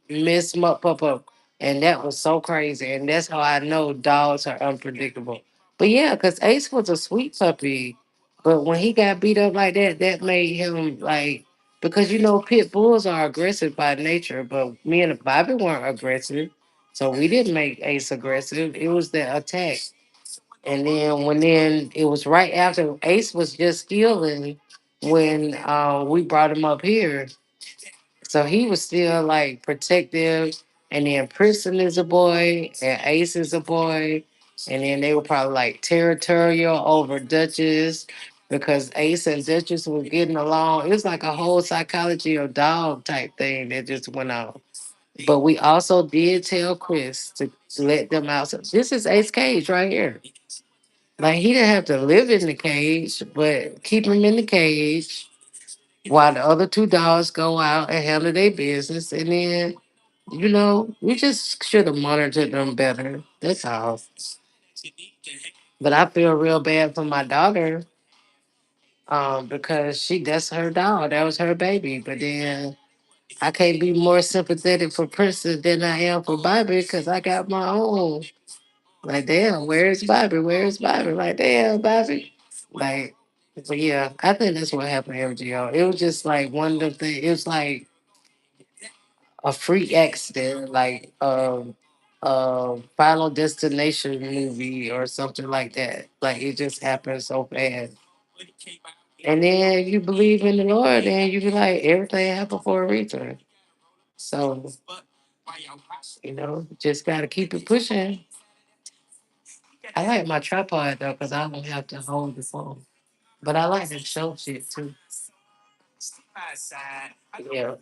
Miss Pop, and that was so crazy. And that's how I know dogs are unpredictable. But yeah, because Ace was a sweet puppy, but when he got beat up like that, that made him like because pit bulls are aggressive by nature, but me and Bobby weren't aggressive, so we didn't make Ace aggressive. It was the attack, and then it was right after Ace was just healing when we brought him up here, so he was still like protective. And then Princeton is a boy, and Ace is a boy. And then they were probably like territorial over Duchess because Ace and Duchess were getting along. It was like a whole psychology of dog type thing that just went on. But we also did tell Chris to let them out. So this is Ace Cage right here. Like he didn't have to live in the cage, but keep him in the cage while the other two dogs go out and handle their business. And then, we just should have monitored them better. That's all. But I feel real bad for my daughter, because that's her dog. That was her baby. But then I can't be more sympathetic for Princess than I am for Bobby because I got my own. Like, damn, where's Bobby? Where's Bobby? Like, damn, Bobby. Like, but yeah, I think that's what happened to MGO. It was just like one of the things. It was like a freak accident, like a Final Destination movie or something like that. Like it just happened so fast. And then you believe in the Lord, and you be like, everything happened for a reason. So, just gotta keep it pushing. I like my tripod though, because I don't have to hold the phone. But I like to show shit too. Yeah.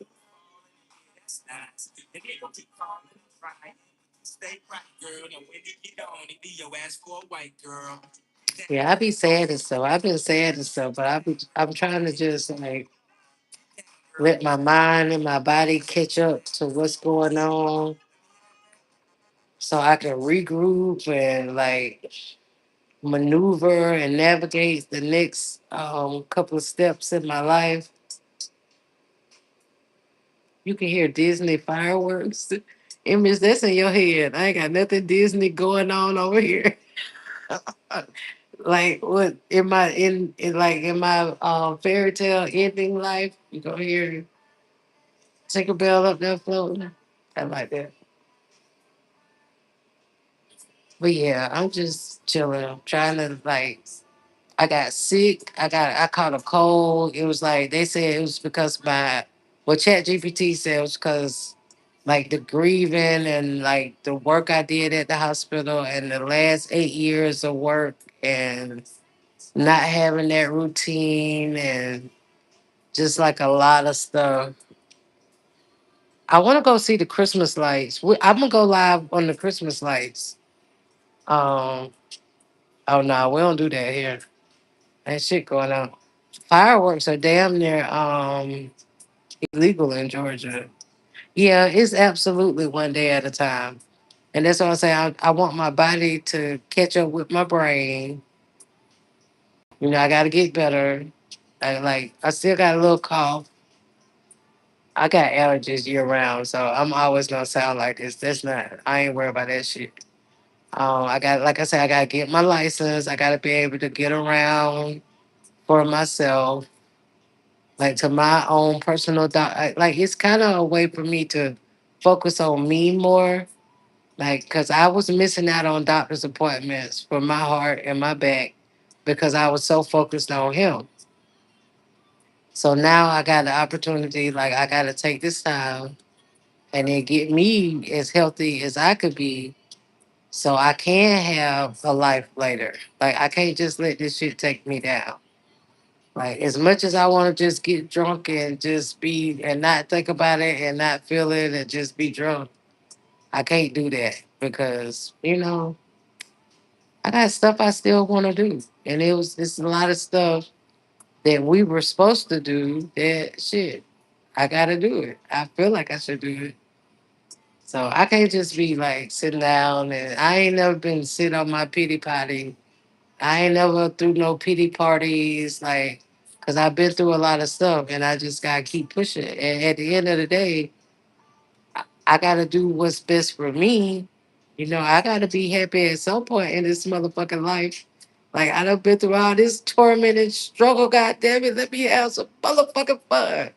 Yeah, I be sad and stuff. I've been sad and stuff, but I'm trying to just like let my mind and my body catch up to what's going on so I can regroup and like maneuver and navigate the next couple of steps in my life. You can hear Disney fireworks. Image that's in your head. I ain't got nothing Disney going on over here. Like what in my fairy tale ending life, you gonna hear Tinkerbell up there floating. I like that. But yeah, I'm just chilling. I'm trying to like. I got sick. I caught a cold. It was like they said it was because my Chat GPT said it was because like the grieving and like the work I did at the hospital and the last 8 years of work and not having that routine and just like a lot of stuff. I want to go see the Christmas lights. I'm gonna go live on the Christmas lights. Um, oh no, we don't do that here. That shit going on. Fireworks are damn near illegal in Georgia. Yeah, it's absolutely one day at a time. And that's what I'm saying. I want my body to catch up with my brain. You know, I got to get better. I still got a little cough. I got allergies year round, so I'm always gonna sound like this. That's not. I ain't worried about that shit. I got, like I said, I gotta get my license. I gotta be able to get around for myself, like to my own personal like it's kind of a way for me to focus on me more. Like, cause I was missing out on doctor's appointments for my heart and my back because I was so focused on him. So now I got the opportunity. Like, I gotta take this time and then get me as healthy as I could be so I can have a life later. Like I can't just let this shit take me down. Like as much as I want to just get drunk and just be and not think about it and not feel it and just be drunk, I can't do that because I got stuff I still want to do, and it's a lot of stuff that we were supposed to do that shit. I gotta do it. I feel like I should do it. So I can't just be like sitting down and I ain't never been sit on my pity potty. I ain't never threw no pity parties, like, cause I've been through a lot of stuff and I just gotta keep pushing. And at the end of the day, I gotta do what's best for me. You know, I gotta be happy at some point in this motherfucking life. Like I done been through all this torment and struggle, god damn it, let me have some motherfucking fun.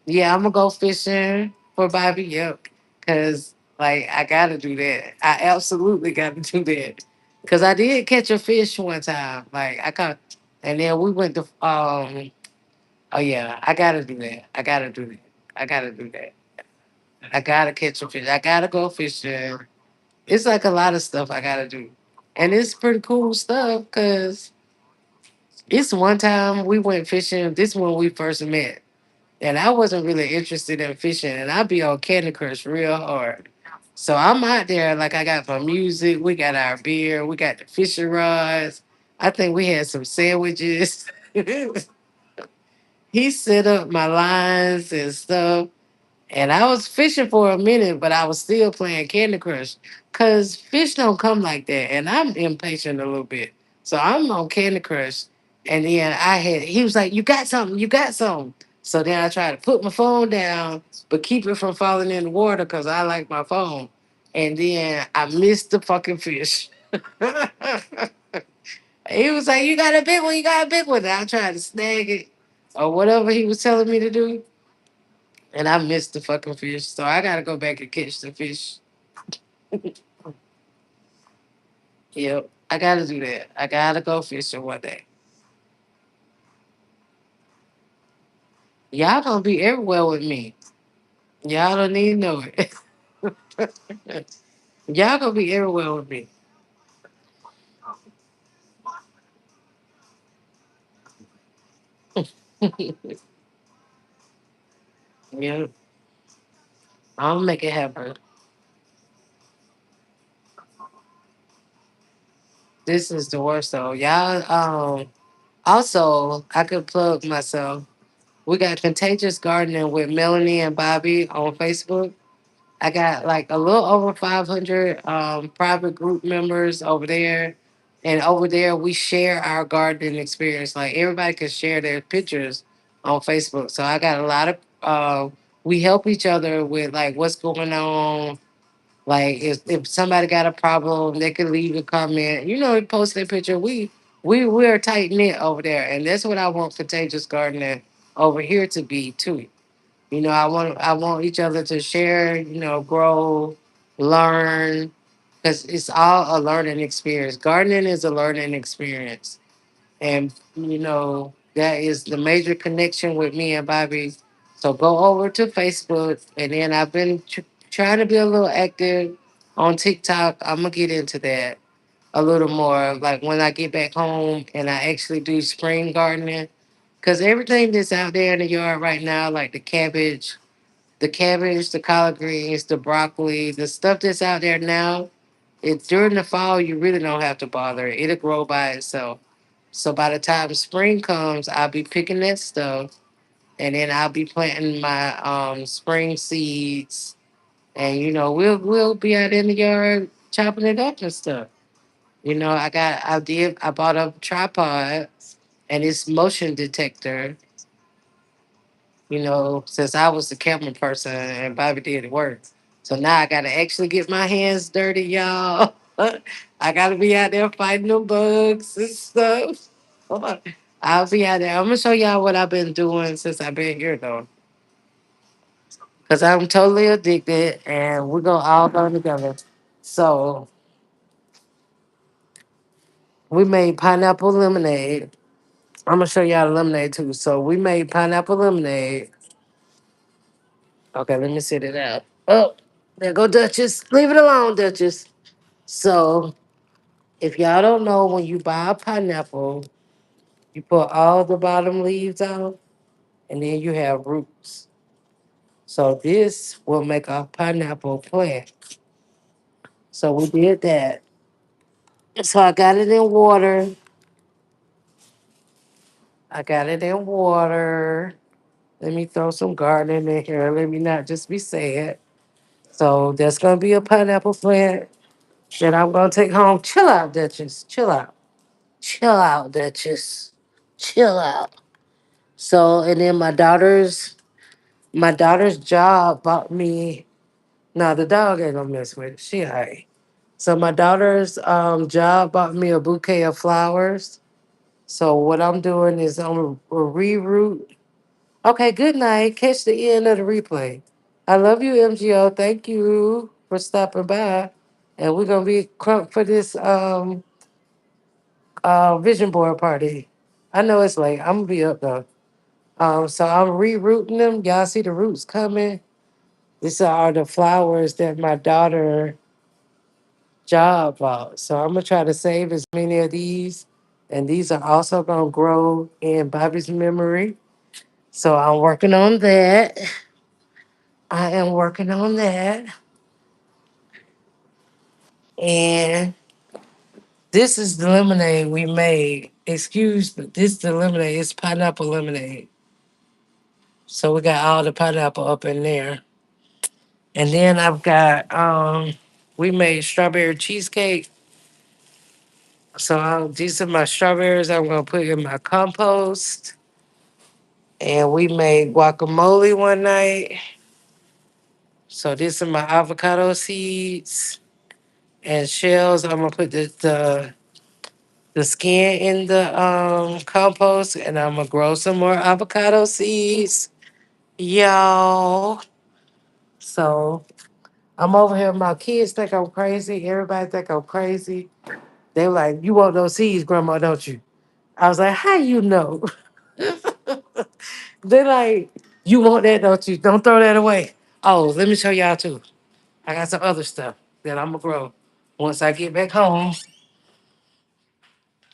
Yeah, I'm gonna go fishing for Bobby. Yep, because like I gotta do that. I absolutely gotta do that. Cause I did catch a fish one time. Like I caught, and then we went to. Oh yeah, I gotta do that. I gotta do that. I gotta do that. I gotta catch a fish. I gotta go fishing. It's like a lot of stuff I gotta do, and it's pretty cool stuff. Cause it's one time we went fishing. This when we first met. And I wasn't really interested in fishing, and I be on Candy Crush real hard. So I'm out there, like I got my music, we got our beer, we got the fishing rods. I think we had some sandwiches. He set up my lines and stuff. And I was fishing for a minute, but I was still playing Candy Crush. Cause fish don't come like that. And I'm impatient a little bit. So I'm on Candy Crush. And then he was like, you got something, you got something. So then I tried to put my phone down, but keep it from falling in the water because I like my phone. And then I missed the fucking fish. He was like, you got a big one, you got a big one. And I tried to snag it or whatever he was telling me to do. And I missed the fucking fish. So I gotta go back and catch the fish. Yep. I gotta do that. I gotta go fishing one day. Y'all gonna be everywhere with me. Y'all don't need to know it. Y'all gonna be everywhere with me. Yep. I'll make it happen. This is the worst though. Y'all also I could plug myself. We got Contagious Gardening with Melanie and Bobby on Facebook. I got like a little over 500 private group members over there. And over there, we share our gardening experience. Like everybody can share their pictures on Facebook. So I got a lot of, we help each other with like what's going on. Like if somebody got a problem, they can leave a comment. Post their picture. We're tight knit over there. And that's what I want Contagious Gardening over here to be too. I want each other to share, grow, learn, because it's all a learning experience. Gardening is a learning experience, and that is the major connection with me and Bobby. So go over to Facebook, and then I've been trying to be a little active on TikTok. I'm gonna get into that a little more. Like when I get back home and I actually do spring gardening, because everything that's out there in the yard right now, like the collard greens, the broccoli, the stuff that's out there now, it during the fall you really don't have to bother it. It'll grow by itself. So by the time spring comes, I'll be picking that stuff, and then I'll be planting my spring seeds, and we'll be out in the yard chopping it up and stuff. I bought a tripod and it's motion detector, since I was the camera person and Bobby did the work. So now I gotta actually get my hands dirty, y'all. I gotta be out there fighting the bugs and stuff. I'll be out there. I'm gonna show y'all what I've been doing since I've been here though. Cause I'm totally addicted and we're gonna all learn together. So we made pineapple lemonade. I'm gonna show y'all the lemonade too. So we made pineapple lemonade. Okay, let me sit it out. Oh, there go Duchess. Leave it alone, Duchess. So if y'all don't know, when you buy a pineapple, you put all the bottom leaves out, and then you have roots. So this will make a pineapple plant. So we did that. So I got it in water. I got it in water. Let me throw some gardening in here. Let me not just be sad. So that's gonna be a pineapple plant that I'm gonna take home. Chill out, Duchess. Chill out. Chill out, Duchess. Chill out. So and then my daughter's job bought me. No, the dog ain't gonna mess with it. She alright. So my daughter's job bought me a bouquet of flowers. So what I'm doing is I'm gonna reroute. Okay, good night. Catch the end of the replay. I love you, MGO. Thank you for stopping by. And we're gonna be crunk for this vision board party. I know it's late. I'm gonna be up though. So I'm rerouting them. Y'all see the roots coming. These are the flowers that my daughter job bought. So I'm gonna try to save as many of these. And these are also gonna grow in Bobby's memory. So I'm working on that. I am working on that. And this is the lemonade we made. Excuse me, this is the lemonade. It's pineapple lemonade. So we got all the pineapple up in there. And then I've got we made strawberry cheesecake. So these are my strawberries I'm gonna put in my compost. And we made guacamole one night. So these are my avocado seeds and shells. I'm gonna put the skin in the compost and I'm gonna grow some more avocado seeds. Yo. So I'm over here. My kids think I'm crazy. Everybody think I'm crazy. They were like, "You want those seeds, Grandma, don't you?" I was like, "How you know?" They're like, "You want that, don't you? Don't throw that away." Oh, let me show y'all too. I got some other stuff that I'm gonna grow. Once I get back home,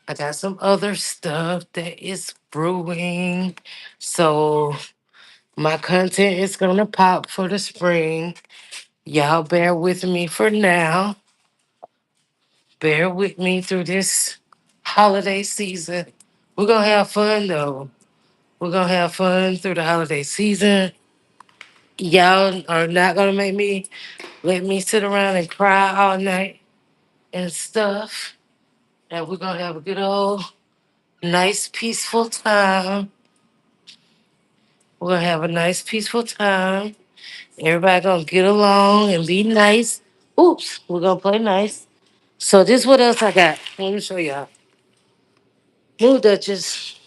I got some other stuff that is brewing. So my content is gonna pop for the spring. Y'all bear with me for now. Bear with me through this holiday season. We're gonna have fun though. We're gonna have fun through the holiday season. Y'all are not gonna make me let me sit around and cry all night and stuff. And we're gonna have a good old nice peaceful time. We're gonna have a nice peaceful time. Everybody gonna get along and be nice. Oops, we're gonna play nice. So this what else I got. Let me show y'all. Move, Duchess.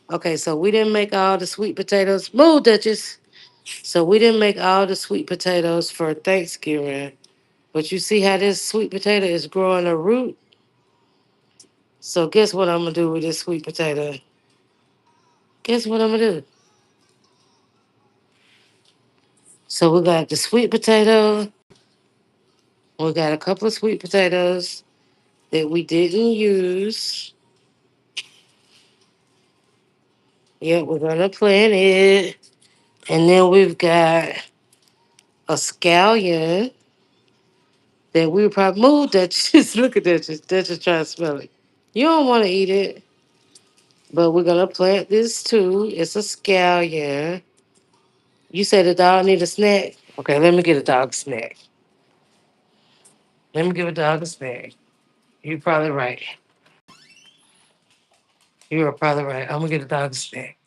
Okay, so we didn't make all the sweet potatoes. Move, Duchess. So we didn't make all the sweet potatoes for Thanksgiving. But you see how this sweet potato is growing a root? So guess what I'm gonna do with this sweet potato? Guess what I'm gonna do? So we got the sweet potato. We got a couple of sweet potatoes that we didn't use. Yep, we're gonna plant it. And then we've got a scallion that we probably moved that. Just look at that. Just try to smell it. You don't want to eat it, but we're gonna plant this too. It's a scallion. You said the dog need a snack. Okay, let me get a dog a snack. Let me give a dog a snack. You're probably right. You are probably right. I'm gonna get a dog a snack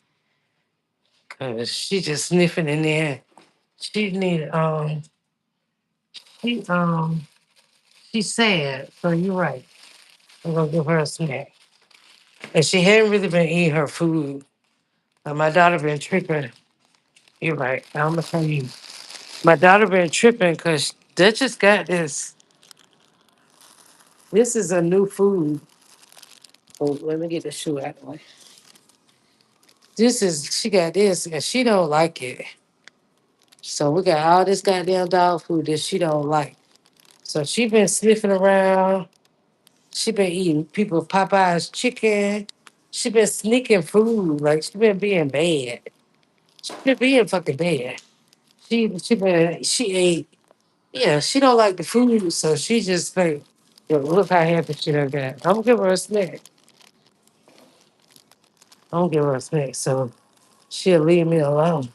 because she just sniffing in there. She need she she's sad. So you're right. I'm gonna give her a snack. And she hadn't really been eating her food. My daughter been tripping. You're right. I'm gonna tell you. My daughter been tripping because they just got this. This is a new food. Oh, let me get the shoe out of the way. This is she got this and she don't like it. So we got all this goddamn dog food that she don't like. So she been sniffing around. She been eating people Popeye's chicken. She been sneaking food. Like she been being bad. She been being fucking bad. She ate. Yeah, she don't like the food, so she just think, "Yo, look how happy she done got. I'm gonna give her a snack. I'm gonna give her a snack, so she'll leave me alone.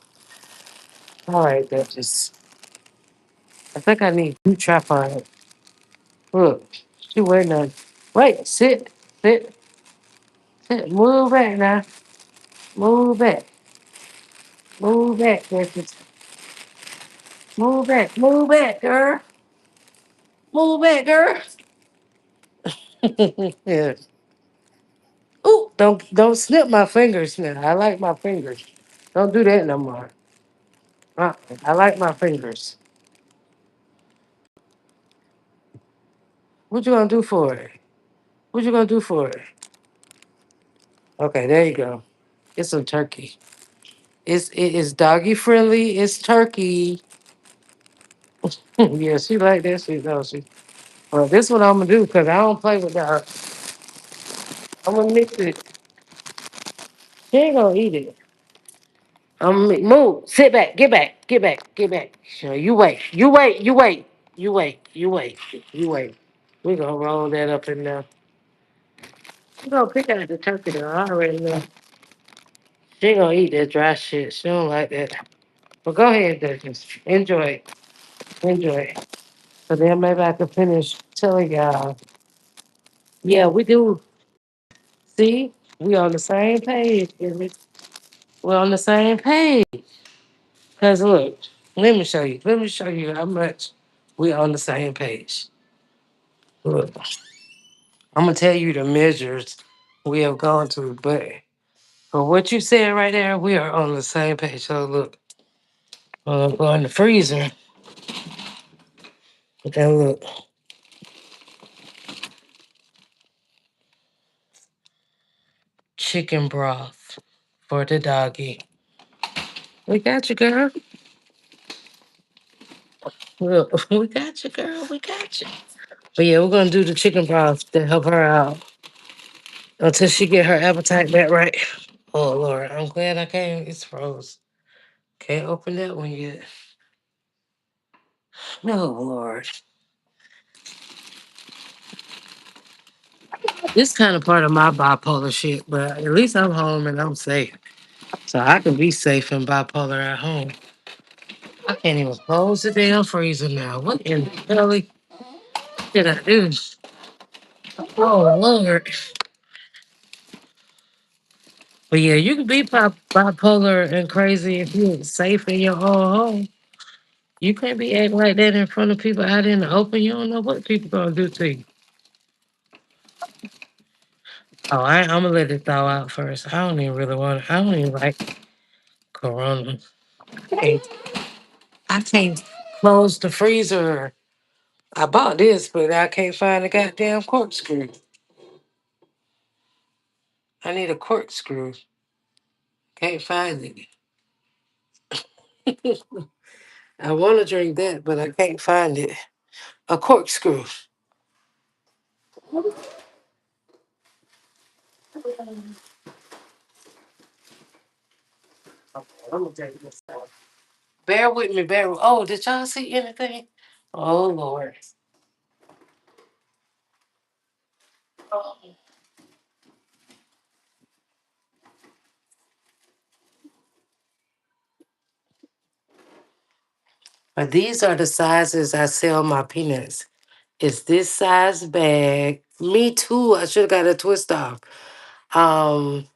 All right, Duchess. I think I need two tripod. Look, she waiting on. Wait, sit, sit. Move back now. Move back. Move back, Duchess. Move back, girl. Move back, girl. Yeah. Ooh, don't snip my fingers now. I like my fingers. Don't do that no more. I like my fingers. What you gonna do for it? What you gonna do for it? Okay, there you go. It's some turkey. It is doggy friendly. It's turkey. Yeah, she like that shit, don't she? Well, this what I'm gonna do because I don't play with that. I'm gonna mix it. She ain't gonna eat it. Move. Sit back. Get back. Get back. Get back. Sure, you wait. You wait. You wait. You wait. You wait. You wait. We gonna roll that up in there. We gonna pick out the turkey though. I already know. She ain't gonna eat that dry shit. She don't like that. But go ahead, Duchess. Enjoy. Enjoy. So then maybe I can finish telling y'all. Yeah, we do. See, we on the same page. Baby. We're on the same page. Cause look, let me show you. Let me show you how much we on the same page. Look, I'm gonna tell you the measures we have gone to, but for what you said right there, we are on the same page. So look, go in the freezer. And look, chicken broth for the doggy. We got you, girl. Look, we got you, girl. We got you. But yeah, we're gonna do the chicken broth to help her out until she get her appetite back right. Oh Lord, I'm glad I came. It's froze. Can't open that one yet. No, Lord. This kind of part of my bipolar shit, but at least I'm home and I'm safe. So I can be safe and bipolar at home. I can't even close the damn freezer now. What in the hell did I do? Oh Lord. But yeah, you can be bipolar and crazy if you're safe in your own home. You can't be acting like that in front of people out in the open. You don't know what people gonna do to you. Oh, I'm gonna let it thaw out first. I don't even really want. I don't even like Corona. Hey, I can't close the freezer. I bought this, but I can't find the goddamn corkscrew. I need a corkscrew. Can't find it. I want to drink that, but I can't find it. A corkscrew. I'm gonna take this out. Bear with me, bear. Oh, did y'all see anything? Oh Lord. But these are the sizes I sell my peanuts. It's this size bag. Me too. I should have got a twist off. Um,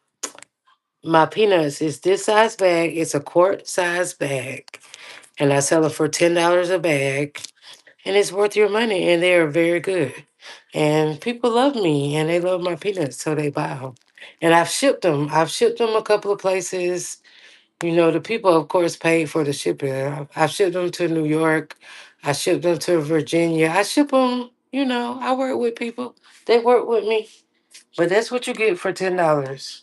my peanuts is this size bag. It's a quart size bag, and I sell it for $10 a bag. And it's worth your money, and they are very good. And people love me, and they love my peanuts, so they buy them. And I've shipped them. I've shipped them a couple of places. You know, the people, of course, paid for the shipping. I've shipped them to New York. I shipped them to Virginia. I ship them. You know, I work with people. They work with me. But that's what you get for $10.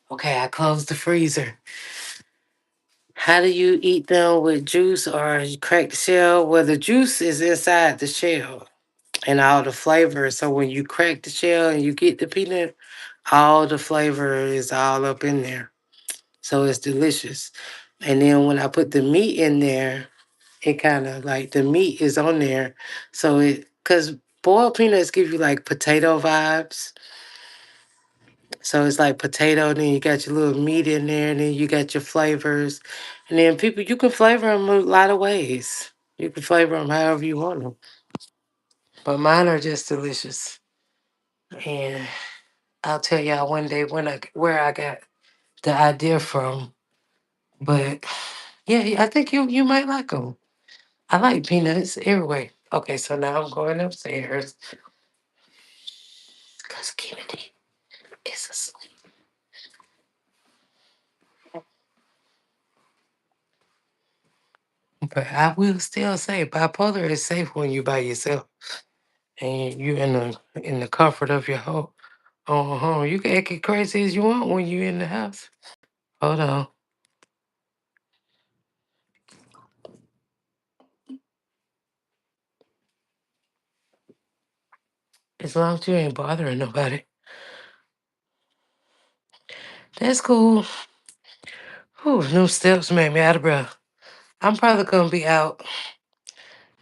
Okay, I closed the freezer. How do you eat them with juice or you crack the shell? Well, the juice is inside the shell and all the flavor. So when you crack the shell and you get the peanut, all the flavor is all up in there. So it's delicious. And then when I put the meat in there, it kind of like the meat is on there. So because boiled peanuts give you like potato vibes. So it's like potato, then you got your little meat in there, and then you got your flavors. And then people, you can flavor them a lot of ways. You can flavor them however you want them. But mine are just delicious. And I'll tell y'all one day where I got the idea from. But yeah, I think you might like them. I like peanuts everywhere. Okay, so now I'm going upstairs because Kennedy is asleep. But I will still say bipolar is safe when you by yourself and you in the comfort of your own home. You can act as crazy as you want when you in the house. Hold on. As long as you ain't bothering nobody. That's cool. Whew, new steps made me out of breath. I'm probably gonna be out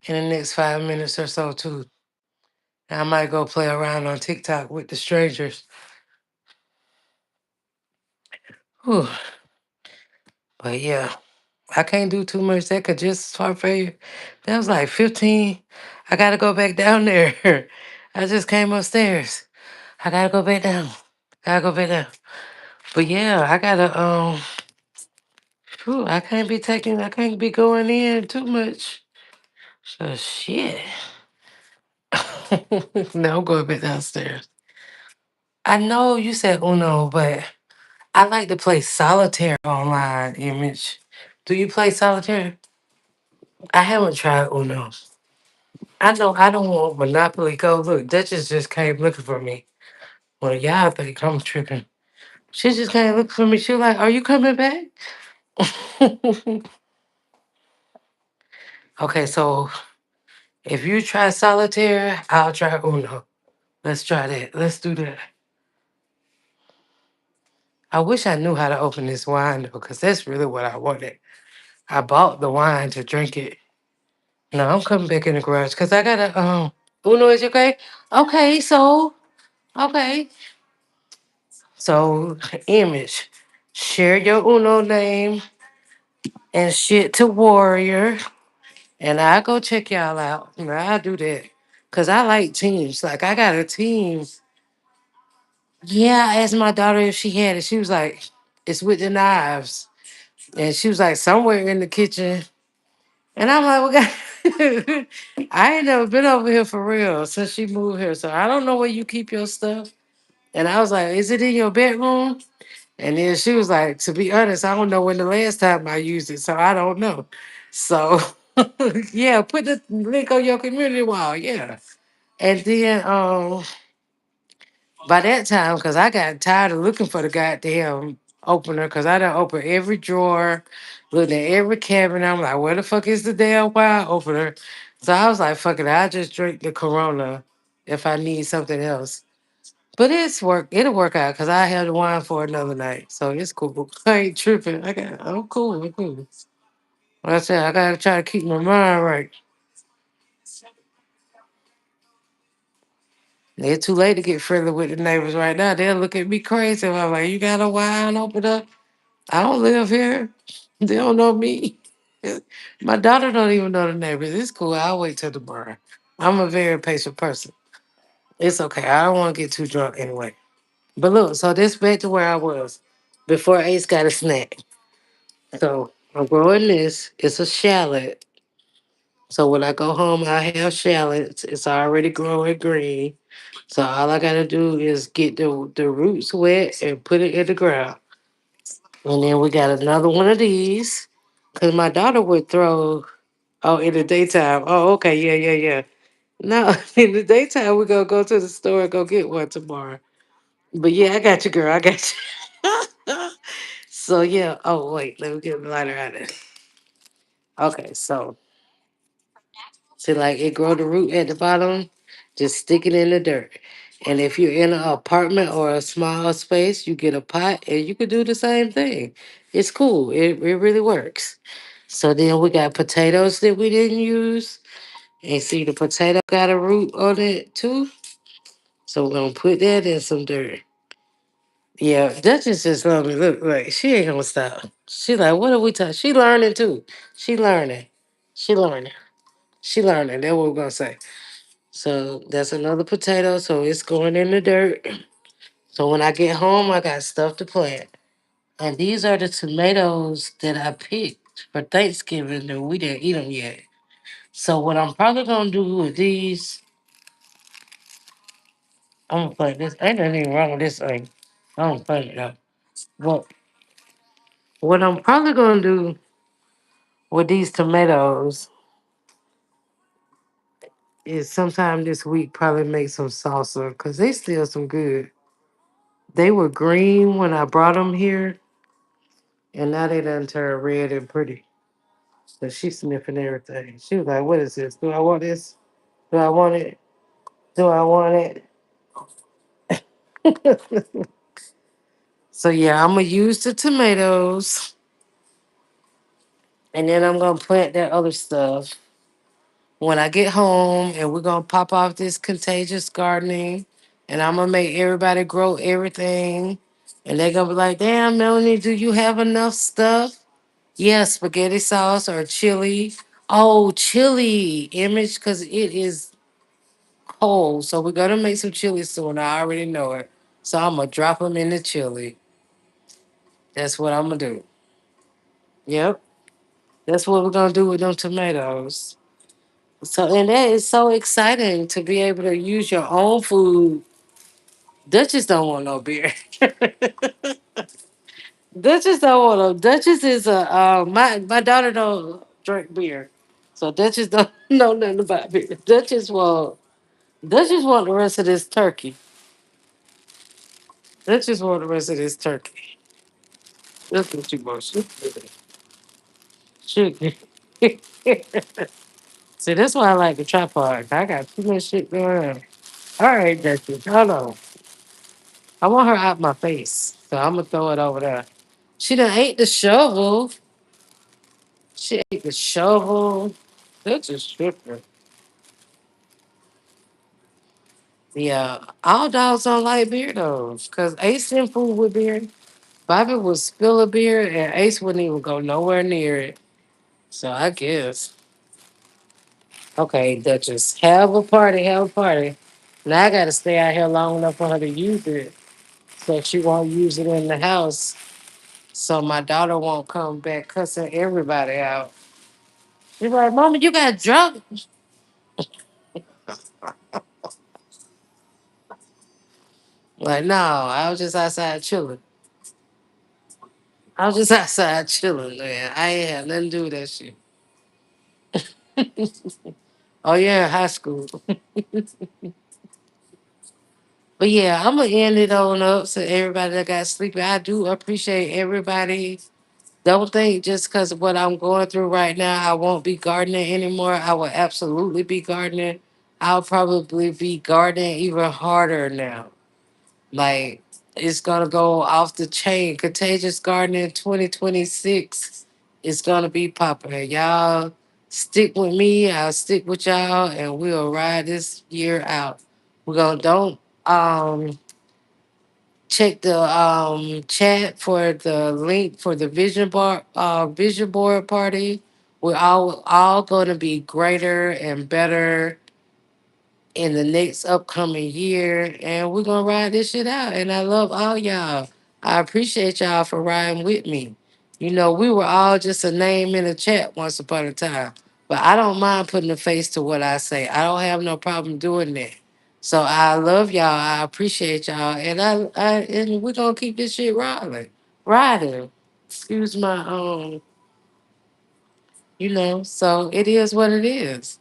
in the next 5 minutes or so too. I might go play around on TikTok with the strangers. Whew. But yeah, I can't do too much. That could just heart failure. That was like 15. I gotta go back down there. I just came upstairs. I gotta go back down. Gotta go back down. But yeah, I gotta phew, I can't be going in too much. So shit. No, I'm going back downstairs. I know you said Uno, but I like to play solitaire online, Image. Do you play solitaire? I haven't tried Uno. I know I don't want Monopoly Go. Look, Duchess just came looking for me. Well, y'all think I'm tripping. She just came looking for me. She was like, "Are you coming back?" Okay, so if you try solitaire, I'll try Uno. Let's try that. Let's do that. I wish I knew how to open this wine though, because that's really what I wanted. I bought the wine to drink it. No, I'm coming back in the garage because I gotta Uno is okay? Okay. So Image. Share your Uno name and shit to Warrior. And I go check y'all out. And I do that. Cause I like teams. Like I got a team. Yeah, I asked my daughter if she had it. She was like, it's with the knives. And she was like, somewhere in the kitchen. And I'm like, well, God, I ain't never been over here for real since she moved here. So I don't know where you keep your stuff. And I was like, is it in your bedroom? And then she was like, to be honest, I don't know when the last time I used it. So I don't know. So yeah, put the link on your community wall. Yeah. And then By that time, because I got tired of looking for the goddamn opener, because I done opened every drawer, looked at every cabinet. I'm like, where the fuck is the damn wine opener? So I was like, fuck it, I'll just drink the Corona if I need something else. But it'll work out because I have the wine for another night. So it's cool. I ain't tripping. I'm cool. I'm cool. Like I said, I gotta try to keep my mind right. It's too late to get friendly with the neighbors right now. They'll look at me crazy if I'm like, you got a wine opener? I don't live here. They don't know me. My daughter don't even know the neighbors. It's cool. I'll wait till tomorrow. I'm a very patient person. It's okay. I don't want to get too drunk anyway. But look, so this back to where I was before Ace got a snack. So I'm growing this. It's a shallot. So when I go home, I have shallots. It's already growing green. So all I gotta do is get the roots wet and put it in the ground. And then we got another one of these. Cause my daughter would throw, oh, in the daytime. Oh, okay, yeah, yeah, yeah. No, in the daytime we gonna go to the store and go get one tomorrow. But yeah, I got you, girl. I got you. So yeah. Oh wait, let me get the lighter out of it. Okay, so see, like it grow the root at the bottom, just stick it in the dirt. And if you're in an apartment or a small space, you get a pot and you could do the same thing. It's cool. It really works. So then we got potatoes that we didn't use. And see the potato got a root on it too. So we're gonna put that in some dirt. Yeah, Duchess just love me. Look, like she ain't gonna stop. She like, what are we talking? She learning too. She learning. She learning. She learning. That's what we're gonna say. So that's another potato. So it's going in the dirt. So when I get home, I got stuff to plant. And these are the tomatoes that I picked for Thanksgiving and we didn't eat them yet. So what I'm probably gonna do with these, I'm gonna plant this. Ain't nothing wrong with this thing. I don't plant it up. But what I'm probably gonna do with these tomatoes is sometime this week probably make some salsa because they still some good. They were green when I brought them here, and now they done turn red and pretty. So she's sniffing everything. She was like, "What is this? Do I want this? Do I want it? Do I want it?" So yeah, I'm gonna use the tomatoes, and then I'm gonna plant that other stuff when I get home, and we're gonna pop off this contagious gardening, and I'm gonna make everybody grow everything, and they're gonna be like, "Damn, Melanie, do you have enough stuff?" Yeah, spaghetti sauce or chili. Oh, chili image, because it is cold. So we're gonna make some chili soon. I already know it. So I'm gonna drop them in the chili. That's what I'm gonna do. Yep, that's what we're gonna do with them tomatoes. So and that is so exciting to be able to use your own food. Duchess don't want no beer. Duchess don't want no. Duchess is a my daughter don't drink beer, so Duchess don't know nothing about beer. Duchess want the rest of this turkey. Duchess want the rest of this turkey. That's what you want. Shoot. See, that's why I like the tripod. I got too much shit going on. All right, Duchess, hold on. I want her out my face, so I'm gonna throw it over there. She done ate the shovel. She ate the shovel. That's just tripping. Yeah, all dogs don't like beer though, cause Ace didn't fool with beer. Bobby would spill a beer, and Ace wouldn't even go nowhere near it. So I guess okay, Duchess, have a party, have a party. Now I gotta stay out here long enough for her to use it, so she won't use it in the house. So my daughter won't come back cussing everybody out. She's like, "Mama, you got drunk." Like, no, I was just outside chilling. I was just outside chilling, man. I ain't had nothing to do with that shit. Oh yeah, high school. But yeah, I'm gonna end it on up so everybody that got sleepy. I do appreciate everybody. Don't think just because of what I'm going through right now, I won't be gardening anymore. I will absolutely be gardening. I'll probably be gardening even harder now. Like it's gonna go off the chain. Contagious Gardening 2026 is gonna be popular. Y'all stick with me. I'll stick with y'all, and we'll ride this year out. We're gonna don't check the chat for the link for the vision board party. We're all gonna be greater and better in the next upcoming year, and we're gonna ride this shit out. And I love all y'all. I appreciate y'all for riding with me. You know, we were all just a name in the chat once upon a time, but I don't mind putting a face to what I say. I don't have no problem doing that. So I love y'all. I appreciate y'all, and and we're gonna keep this shit riding. Excuse my So it is what it is.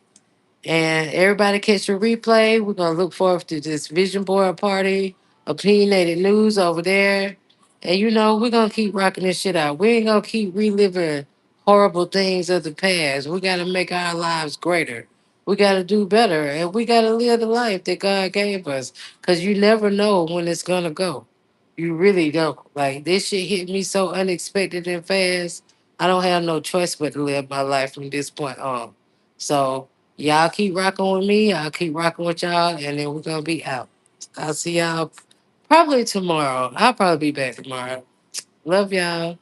And everybody catch the replay. We're gonna look forward to this vision board party, opinionated news over there. And we're gonna keep rocking this shit out. We ain't gonna keep reliving horrible things of the past. We gotta make our lives greater. We gotta do better. And we gotta live the life that God gave us. Cause you never know when it's gonna go. You really don't. Like this shit hit me so unexpected and fast. I don't have no choice but to live my life from this point on. So y'all keep rocking with me. I'll keep rocking with y'all, and then we're gonna be out. I'll see y'all probably tomorrow. I'll probably be back tomorrow. Love y'all.